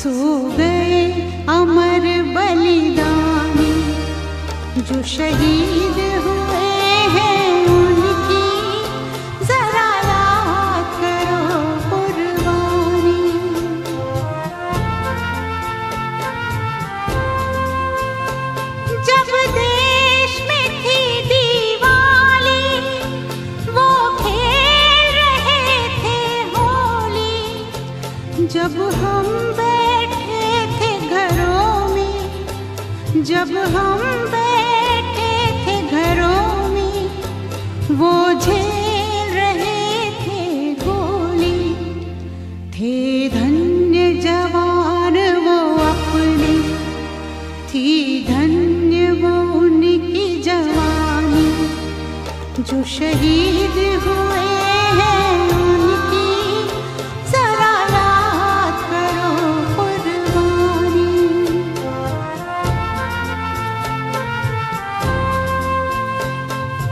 [SPEAKER 5] सो गए जो शहीद हुए हैं उनकी जरा याद करो कुर्बानी। जब देश में थी दिवाली वो खेल रहे थे होली। जब हम बैठे थे घरों में, जब हम बैठे थे घरों में, वो झेल रहे थे गोली। थे धन्य जवान वो अपने, थी धन्य वो उनकी जवानी। जो शहीद हुए हैं उनकी जरा याद करो कुर्बानी।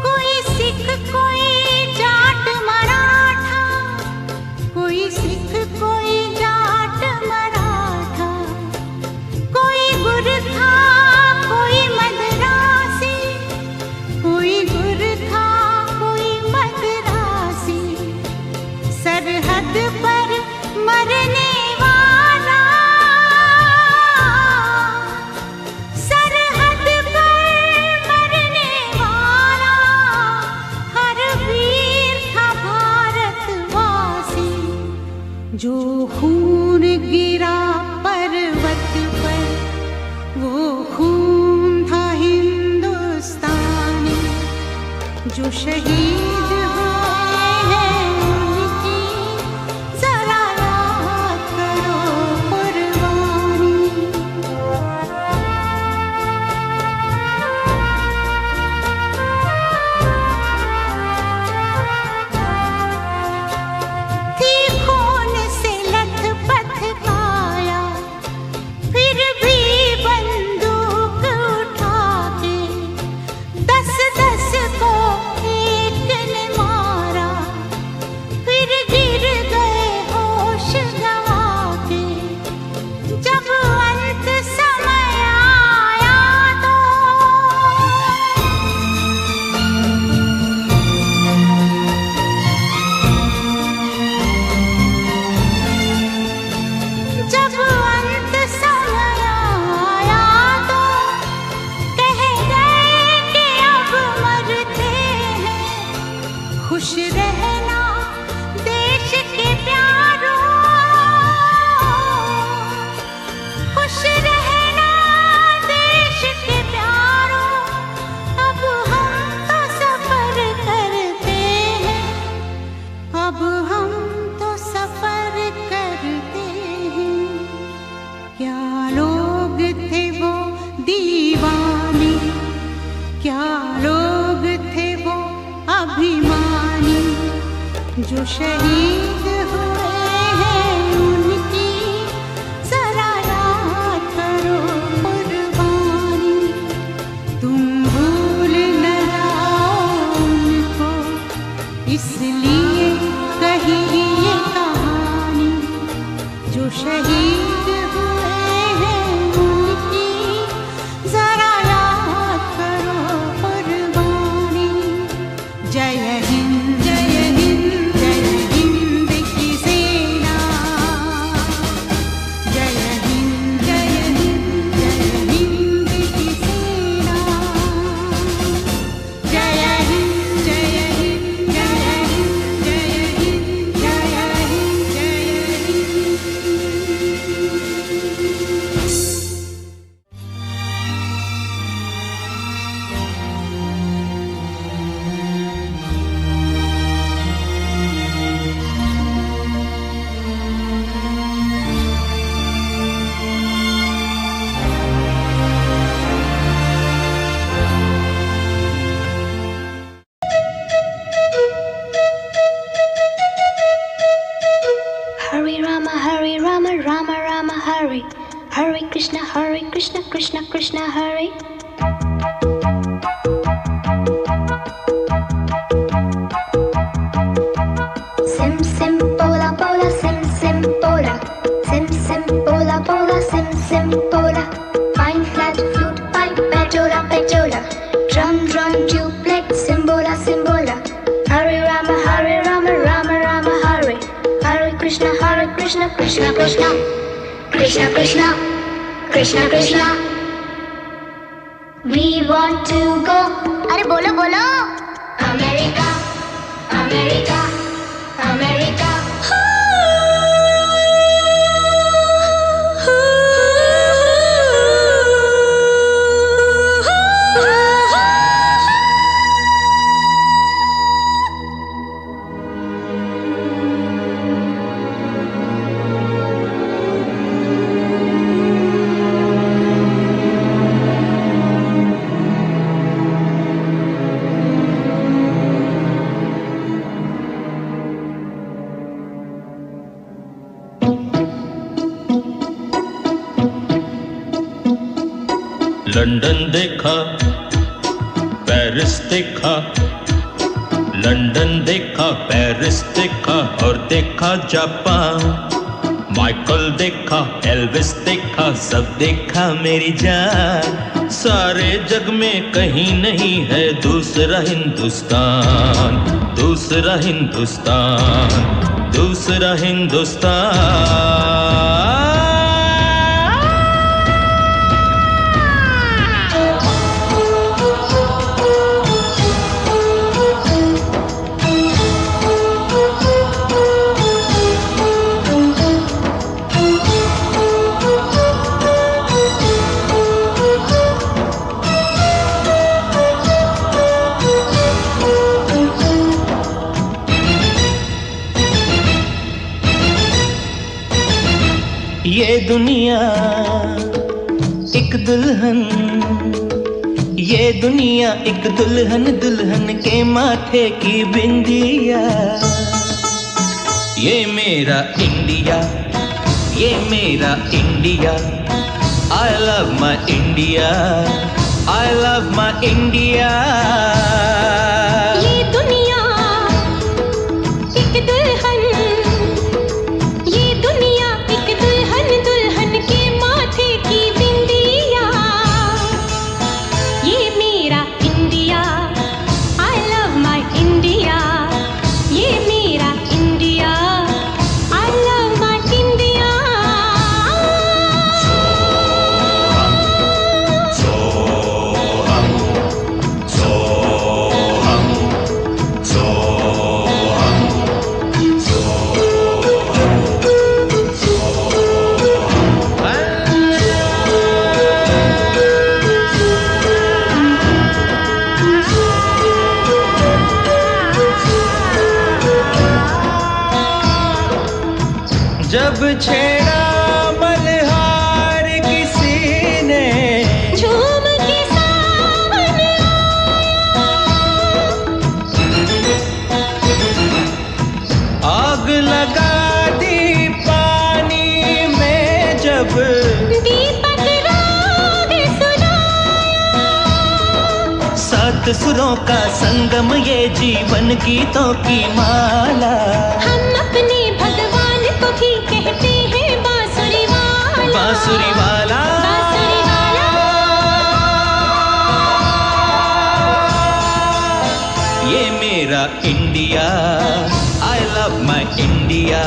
[SPEAKER 5] कोई सिख कोई जाट मराठा, कोई सिख कोई जाट मराठा, कोई गुरखा कोई मद्रासी, कोई गुरखा कोई मद्रासी। सरहद पर मरने वाला, सरहद पर मरने वाला हर वीर था भारतवासी। जो खून गिरा पर्वत पर वो खून था हिंदुस्तानी। जो शहीद हुए हैं उनकी जरा याद करो कुर्बानी। थी खून से लथपथ काया, फिर भी बंदूक उठा के 10-10 को एक ने मारा। फिर गिर गए होश गंवा के। जब अंत समय आया तो जब अंत समय आया तो कह गए कि अब मरते हैं। खुश रहना देश के प्यारों, खुश रहना देश के प्यारों। अब हम तो सफर करते हैं, अब हम तो सफर करते हैं। क्या लोग थे वो दीवाने, क्या लोग थे वो अभिमानी। जो शहीद हुए हैं उनकी जरा याद करो कुर्बानी। तुम भूल न जाओ उनको, इसलिए कही ये कहानी। जो शहीद हुए हैं उनकी जरा याद करो कुर्बानी। जय हिंद जय हिंद जय हिंद की सेना। जय हिंद जय हिंद जय हिंद की सेना। जय हिंद जय हिंद जय हिंद जय हिंद जय हिंद जय
[SPEAKER 3] Hare Rama, Rama Rama Hare. Hare Krishna, Krishna Krishna Hare. Sim sim pola pola, sim sim pola. Sim sim pola pola, sim sim pola. Fine flat flute pipe, pejola pejola.
[SPEAKER 5] Krishna Krishna Krishna Krishna Krishna Krishna Krishna We want to go अरे बोलो बोलो America America America
[SPEAKER 10] London देखा, Paris देखा, London देखा, Paris देखा और देखा Japan. Michael देखा, एल्विस देखा, सब देखा मेरी जान। सारे जग में कहीं नहीं है दूसरा हिंदुस्तान, दूसरा हिंदुस्तान, दूसरा हिंदुस्तान। ये दुनिया एक दुल्हन, ये दुनिया एक दुल्हन, दुल्हन के माथे की बिंदिया। ये मेरा इंडिया, ये मेरा India. I love my India, I love my India।
[SPEAKER 5] ये दुनिया एक दुल्हन, ये दुनिया एक दुल्हन, दुल्हन के माथे की बिंदिया। ये मेरा India, I love my India। ये मेरा India, I love my India।
[SPEAKER 10] जब छेड़ा मल्हार किसी ने,
[SPEAKER 5] झूम के सावन
[SPEAKER 10] आग लगा दी पानी में जब,
[SPEAKER 5] दीपक राग सुनाया।
[SPEAKER 10] सात सुरों का संगम ये जीवन गीतों की माला।
[SPEAKER 5] हम अपने भगवान को भी कहते हैं बांसुरी वाला,
[SPEAKER 10] बांसुरी वाला,
[SPEAKER 5] बांसुरी वाला।
[SPEAKER 10] ये मेरा India, I love my India।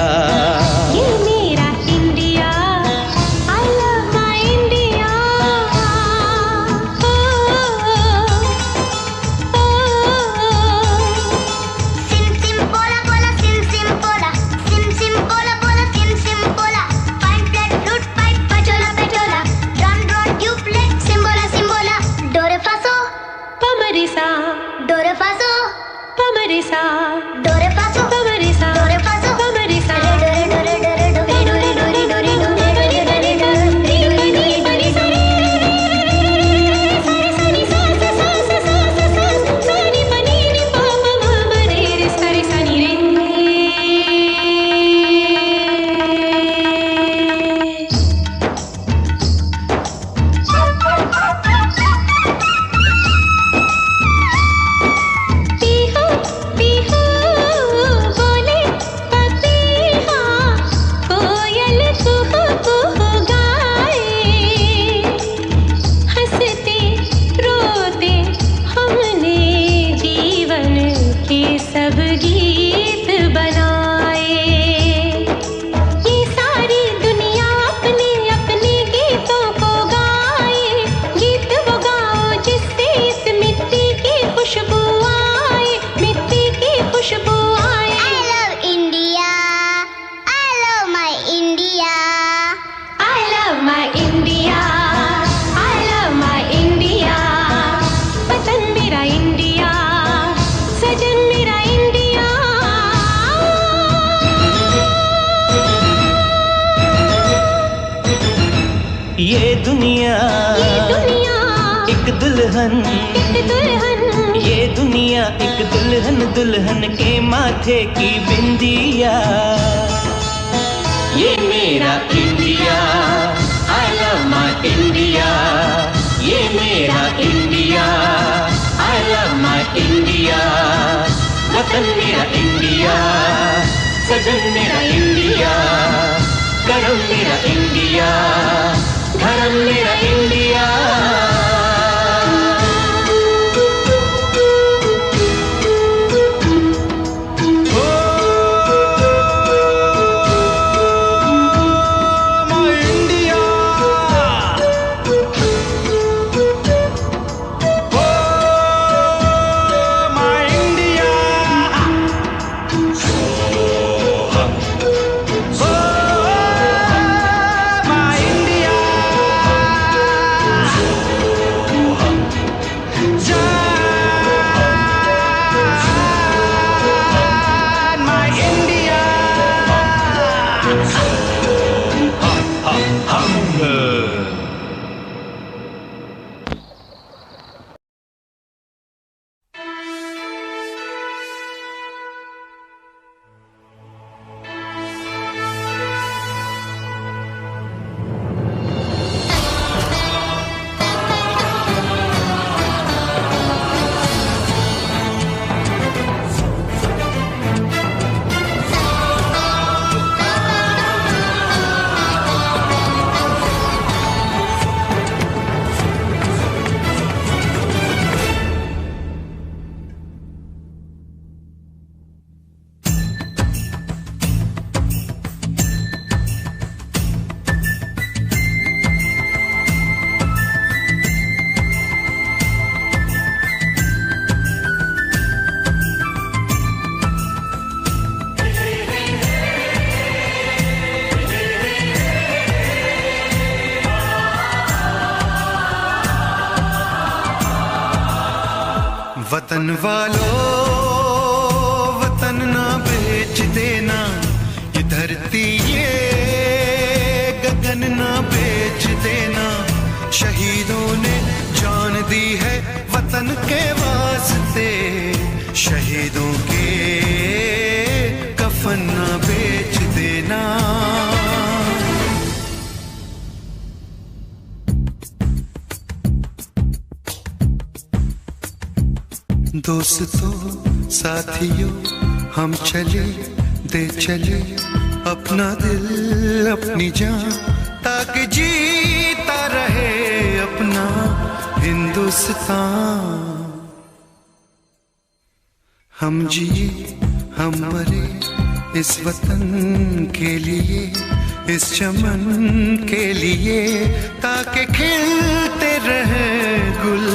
[SPEAKER 5] ये मेरा India, I love my India। सिम सिम बोला बोला, सिम सिम बोला, सिम सिम बोला बोला, सिम सिम बोला। पाइन प्लेट फ्लूट पाइप पटोला पटोला, ड्रम ड्रम ट्यूबलाइट सिम्बोला सिम्बोला। डोरे फासो पमरिसा, डोरे फासो पमरिसा, डोरे फासो पमरिसा, डोरे फासो पमरिसा। डोरे डोरे डोरे डोरे डोरे डोरे डोरे डोरे डोरे डोरे डोरे री री परी सा सा सा नी सा सा सा सा सा सा सा नी पनी नी पा पा मा मा रे रे सा रे सा नी रे। पीहू पीहू बोले पपीहा, कोयल कुहू कुहू गाए। हंसते रोते हमने जीवन के सब गीत बनाए। ये सजन मेरा इंडिया।
[SPEAKER 10] ये दुनिया एक दुल्हन, ये दुनिया एक दुल्हन, दुल्हन के माथे की बिंदिया। ये मेरा India, I love my India। ये मेरा India, I love my India। वतन मेरा इंडिया, सजन मेरा इंडिया, करम मेरा इंडिया, धर्म मेरा इंडिया।
[SPEAKER 1] वतन वालों वतन ना बेच देना, ये धरती ये गगन ना बेच देना। शहीदों ने जान दी है वतन के वास्ते, शहीदों के कफन ना बेच देना। दोस्तों साथियों हम चले दे चले अपना दिल अपनी जान, ताकि जीता रहे अपना हिंदुस्तान। हम जिए हम मरे इस वतन के लिए, इस चमन के लिए, ताकि खिलते रहे गुल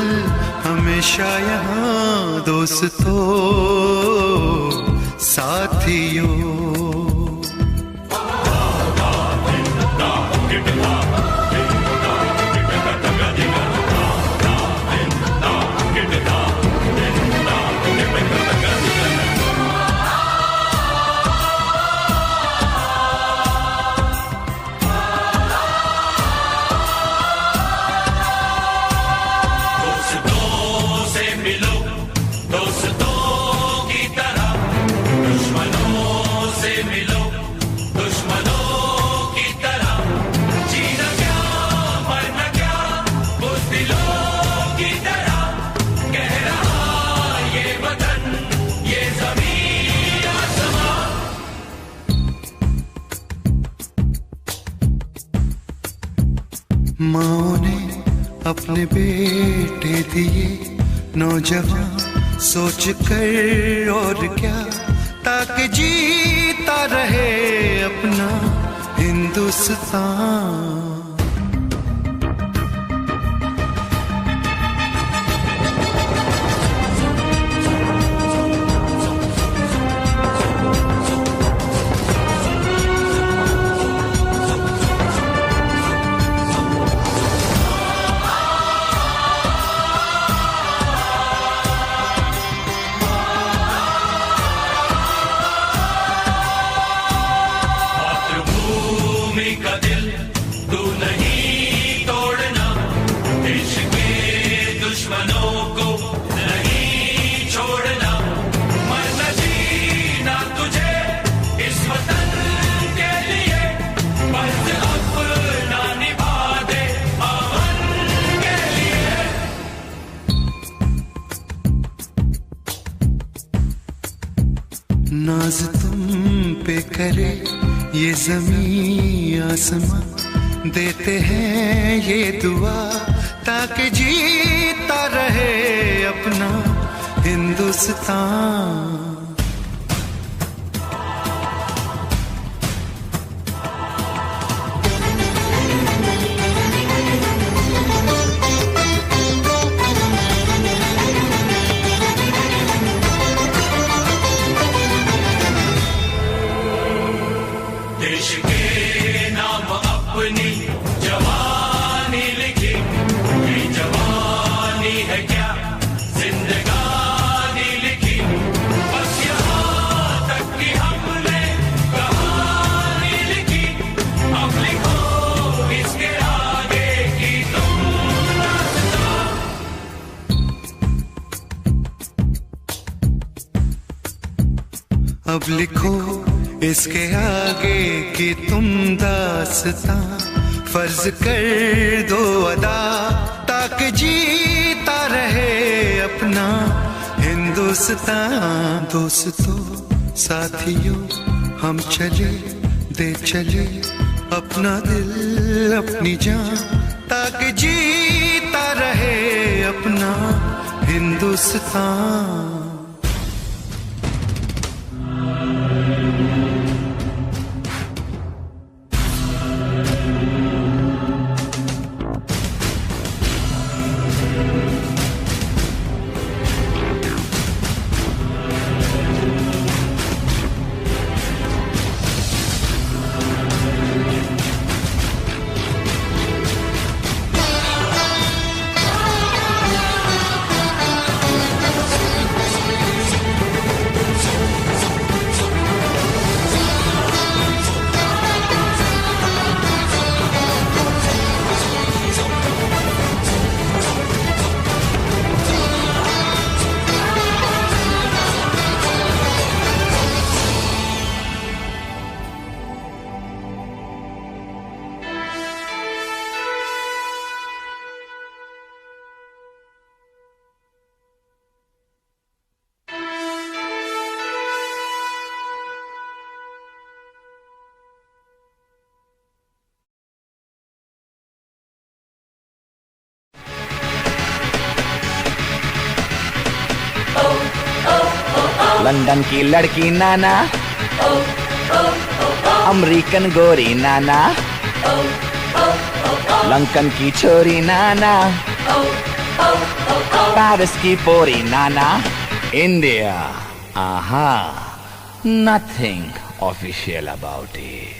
[SPEAKER 1] हमेशा यहाँ। दोस्तों साथियों माँ ने अपने बेटे दिए नौजवान सोच कर और क्या, ताकि जीता रहे अपना हिंदुस्तान। नाज तुम पे करे ये ज़मीं आसमां, देते हैं ये दुआ ताकि जीता रहे अपना हिंदुस्तान।
[SPEAKER 11] देश के नाम अपनी जवानी लिखी, ये जवानी है क्या जिंदगानी लिखी, बस यहाँ तक कि हमने कहानी लिखी, अब लिखो इसके आगे की तुम दास्तां।
[SPEAKER 1] अब लिखो इसके आगे की तुम दास्तां, फर्ज कर दो अदा ताकि जीता रहे अपना हिंदुस्तान। दोस्तों साथियों हम चले दे चले अपना दिल अपनी जान, ताकि जीता रहे अपना हिंदुस्तान।
[SPEAKER 12] लंदन की लड़की नाना, अमेरिकन गोरी नाना, लंकन की छोरी नाना, पेरिस की पोरी नाना, इंडिया आहा, nothing official about it.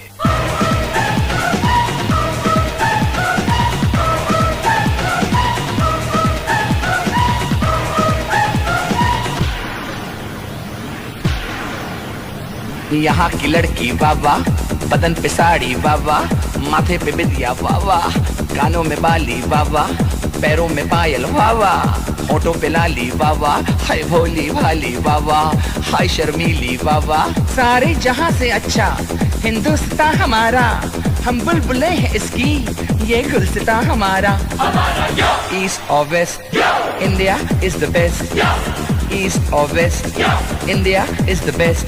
[SPEAKER 12] यहाँ की लड़की वावा, बदन पे साड़ी वावा, माथे पे बिंदिया वावा, कानों में बाली वावा, पैरों में पायल वावा, होठों पे लाली वावा, हाय भोली भाली वावा, हाय शर्मीली वावा। सारे जहां से अच्छा हिंदुस्तान हमारा, हम बुलबुलें हैं इसकी, ये गुलसितां हमारा। ईस्ट और west, India is the best. East और west, India is the best.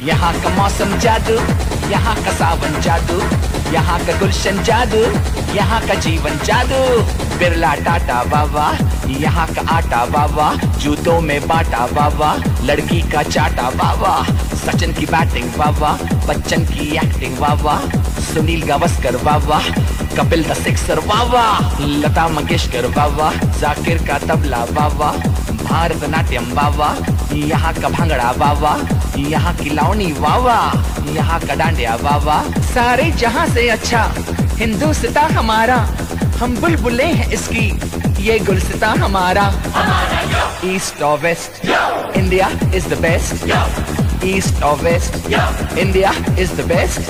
[SPEAKER 12] यहाँ का मौसम जादू, यहाँ का सावन जादू, यहाँ का गुलशन जादू, यहाँ का जीवन जादू। बिरला टाटा बाबा, यहाँ का आटा बाबा, जूतों में बाटा बाबा, लड़की का चाटा बाबा। सचिन की बैटिंग बाबा, बच्चन की एक्टिंग बाबा, सुनील गावस्कर बाबा, कपिल द सिक्सर बाबा, लता मंगेशकर बाबा, जाकिर का तबला बाबा, भारतनाट्यम वावा, यहाँ का भांगड़ा वावा, यहाँ की लावनी वावा, यहाँ का डांडिया वावा। सारे जहाँ से अच्छा हिंदुस्तान हमारा, हम बुलबुले हैं इसकी, ये गुलसितां हमारा। ईस्ट और west, India is the best. East और west, India is the best.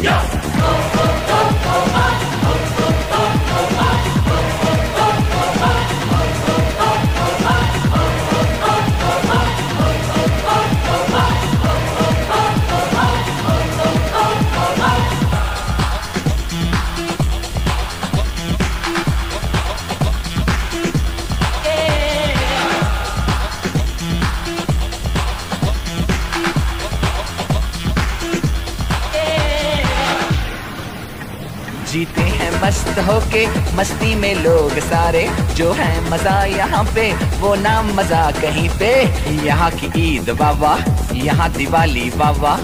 [SPEAKER 12] जीते हैं मस्त होके मस्ती में लोग सारे, जो है मजा यहाँ पे वो ना मजा कहीं पे। यहाँ की ईद वावा, यहाँ दिवाली वावा,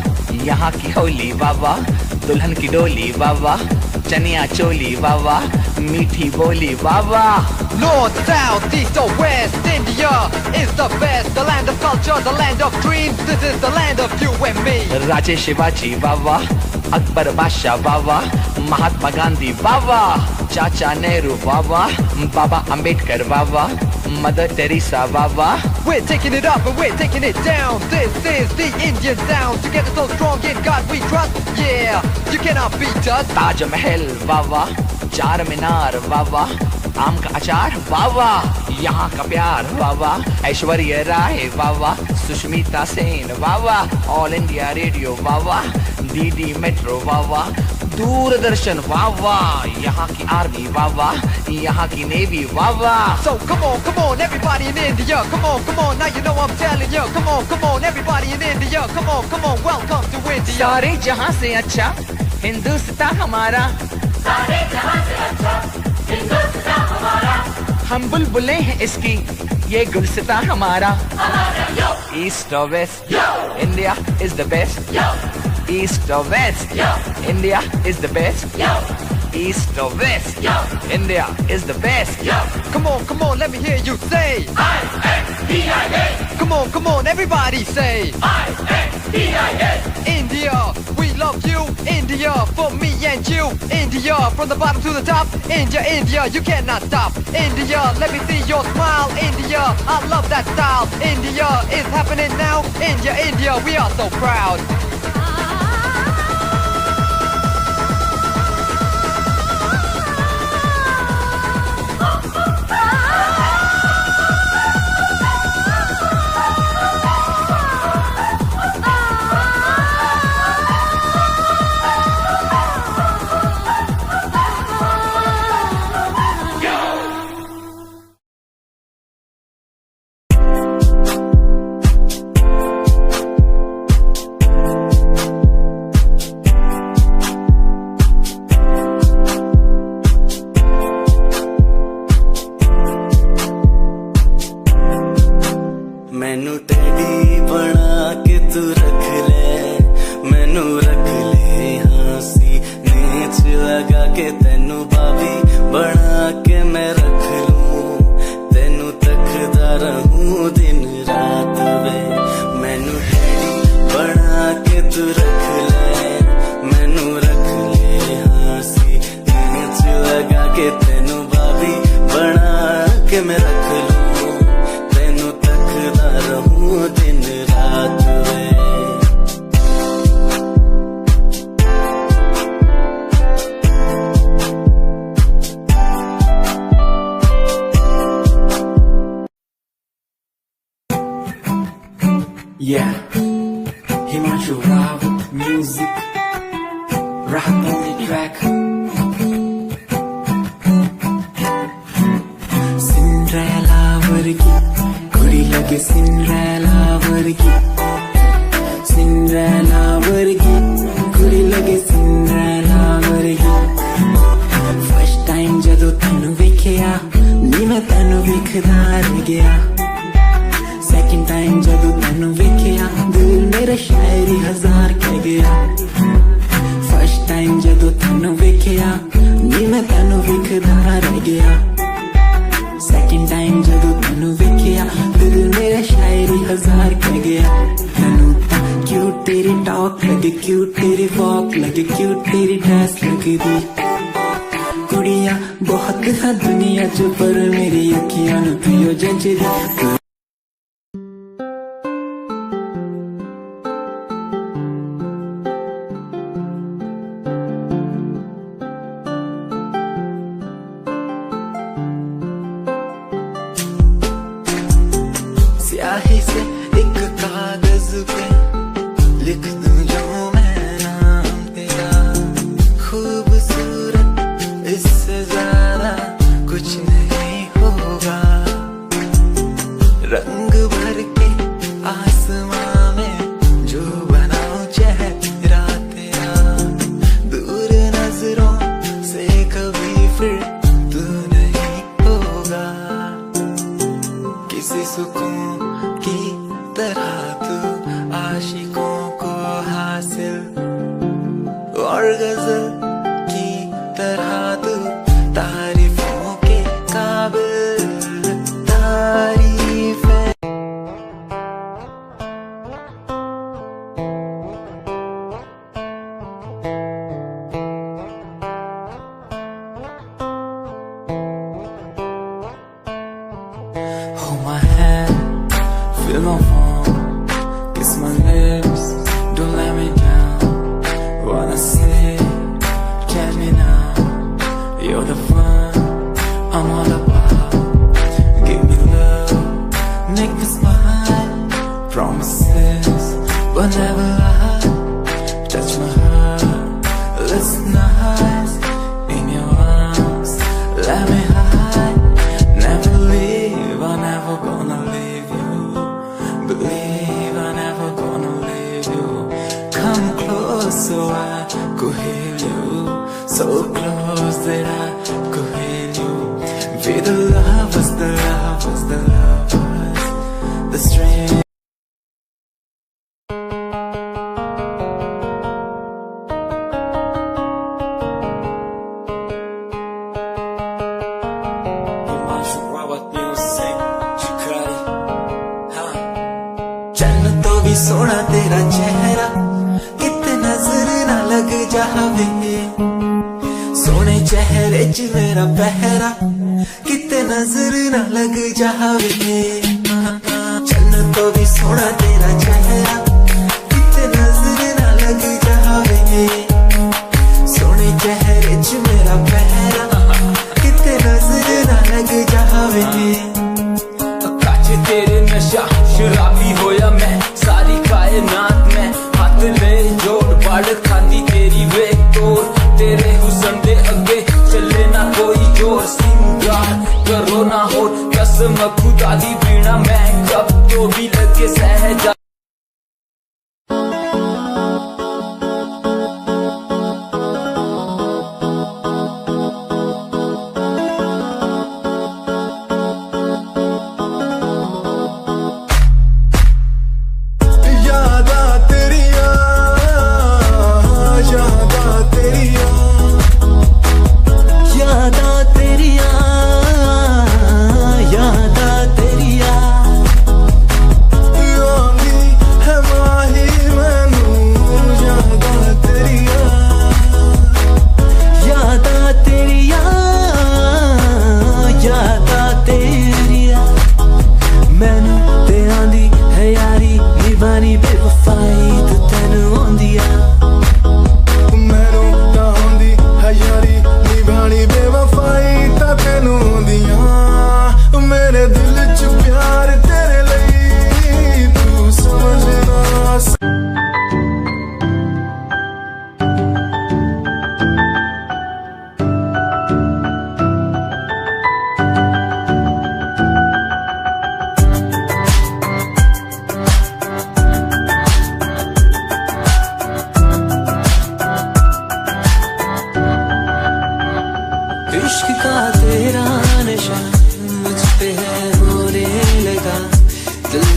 [SPEAKER 12] यहाँ की होली वावा, दुल्हन की डोली वावा, चनिया चोली वावा, मीठी बोली वावा।
[SPEAKER 6] North, south, east or west, India is the best. The land of culture, the land of dreams. This is the land of you and me.
[SPEAKER 12] राजे शिवाजी वावा, अकबर बादशाह वावा, महात्मा गांधी वावा, चाचा नेहरू वावा, बाबा अंबेडकर वावा, मदर टेरेसा वावा।
[SPEAKER 6] We're taking it up and we're taking it down. This is the Indian sound. Together so strong in God we trust. Yeah, you cannot beat us.
[SPEAKER 12] Taj Mahal वावा, Charminar वावा, आम का अचार वावा, यहाँ का प्यार वावा, ऐश्वर्या राय वावा, सुष्मिता सेन वावा, ऑल इंडिया रेडियो वावा, डीडी मेट्रो वावा, दूरदर्शन वावा, यहाँ की आर्मी वावा, यहाँ की नेवी वावा।
[SPEAKER 6] So come on, everybody in India. Come on, now you know I'm telling you. Come on, everybody in India. Come on, welcome to India.
[SPEAKER 12] सारे जहाँ से अच्छा हिंदुस्तान हमारा,
[SPEAKER 3] सारे जहां से अच्छा हिंदुस्तान हमारा,
[SPEAKER 12] हम बुलबुले हैं इसकी, ये गुलसितां हमारा। ईस्ट और west, India is the best. East और west, India is the best. East or west, India is the best.
[SPEAKER 6] Come on, let me hear you say I-N-D-I-A. Come on, everybody say I-N-D-I-A. India, we love you. India, for me and you. India, from the bottom to the top. India, you cannot stop. India, let me see your smile. India, I love that style. India is happening now. India, we are so proud.
[SPEAKER 13] मैनू teddy बना के तू रख ले, मैनू रख ले हाँसी नीच लगा के, तेनू भाभी बना के मैं रख लूं, तेनू तकदा रहूं दिन रात वे। मैनू टेडी बना के तू रख ले, मैनू रख ले हाँसी नीच लगा के, तेनू भाभी बना के मैं रख लूं, रहूं दिन रात वे। Yeah, Himanshu Rao music, rap on the track. Cinderella वर्गी कुड़ी लगे, सिंड्रेला वर्गी, सिंड्रेला वर्गी कुड़ी लगे, सिंड्रेला वर्गी। फर्स्ट टाइम जदों तैनू वेखिया नी मैं तैनू वेखदा रह गया, सेकंड टाइम जदों तैनू वेखिया दिल मेरा शायरी हजार कह गया। फर्स्ट टाइम जदों तैनू वेखिया नी मैं तैनू वेखदा रह गया, सेकंड टाइम जदों तैनू वेखिया दिल मेरा 1000 कह गया मैनू तां क्यूट तेरी टॉक लगे क्यूट तेरी वॉक लगे क्यूट तेरी ड्रेस लगे दी कुड़िया बहुत है दुनिया च पर मेरी अखियां नू पियो जंजरी स्याही से एक कागज पे लिख दूं जो मैं नाम तेरा खूबसूरत इससे ज्यादा कुछ नहीं होगा रंग भर के आसमां में जो बनाऊं चेहरा तेरा दूर नजरों से कभी फिर तू नहीं होगा किसी सुकून की तरह तू आशिकों को हासिल और गजल की तरह तू तारीफों के काबिल तारीफ है Hold my hand, feel my palm, kiss my lips, don't let me down. Wanna say, tell me now, you're the one I'm all about. Give me love, make me smile, promises, but never lie. Touch my heart, listen nice, in your arms, let me hide. Never leave, I'm never gonna leave you. Believe I'm never gonna leave you. Come close so I could heal you. So close that I could heal you. Be the lovers, the lovers, the lovers, the strength. चन्न तो भी सोना तेरा चेहरा किते नजर ना लग जावे सोने चेहरे च मेरा पहरा किते नजर ना लग जावे चन्न तो भी सोना तेरा चेहरा किते नजर ना लग जावे सोने चेहरे च मेरा पहरा किते नजर ना लग जावे
[SPEAKER 14] तेरे नशा शराबी होया मैं सारी कायनात में हाथ ले जोड़ बड़ खाती तेरी वे तोड़ तेरे हुस्न दे अगे चले ना कोई जोर सिंगार करो ना हो कसम खुदा दी बिना मैं कब तो भी लगे सहजा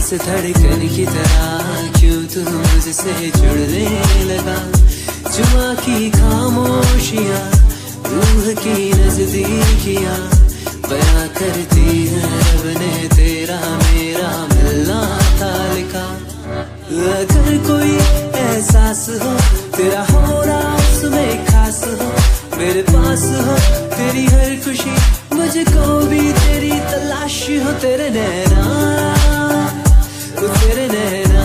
[SPEAKER 13] से धड़कन की तरह क्यों तू मुझसे जुड़ने लगा जुआ की खामोशियाँ रूह की नजदीकियाँ बयां करती है रब ने तेरा मेरा मिलना लिखा लिखा। अगर कोई एहसास हो तेरा होना उसमें खास हो, मेरे पास हो तेरी हर खुशी, मुझको भी तेरी तलाश हो। तेरे नैना तेरे नैना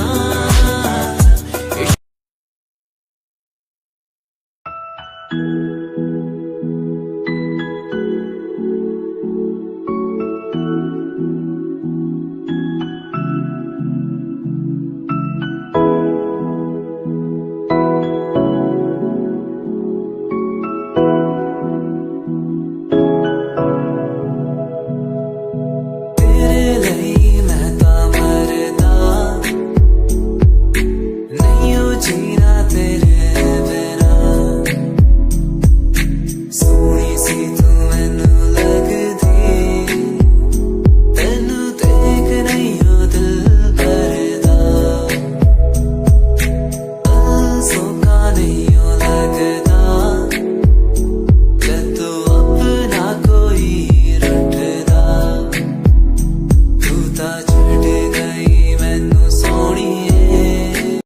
[SPEAKER 13] लगता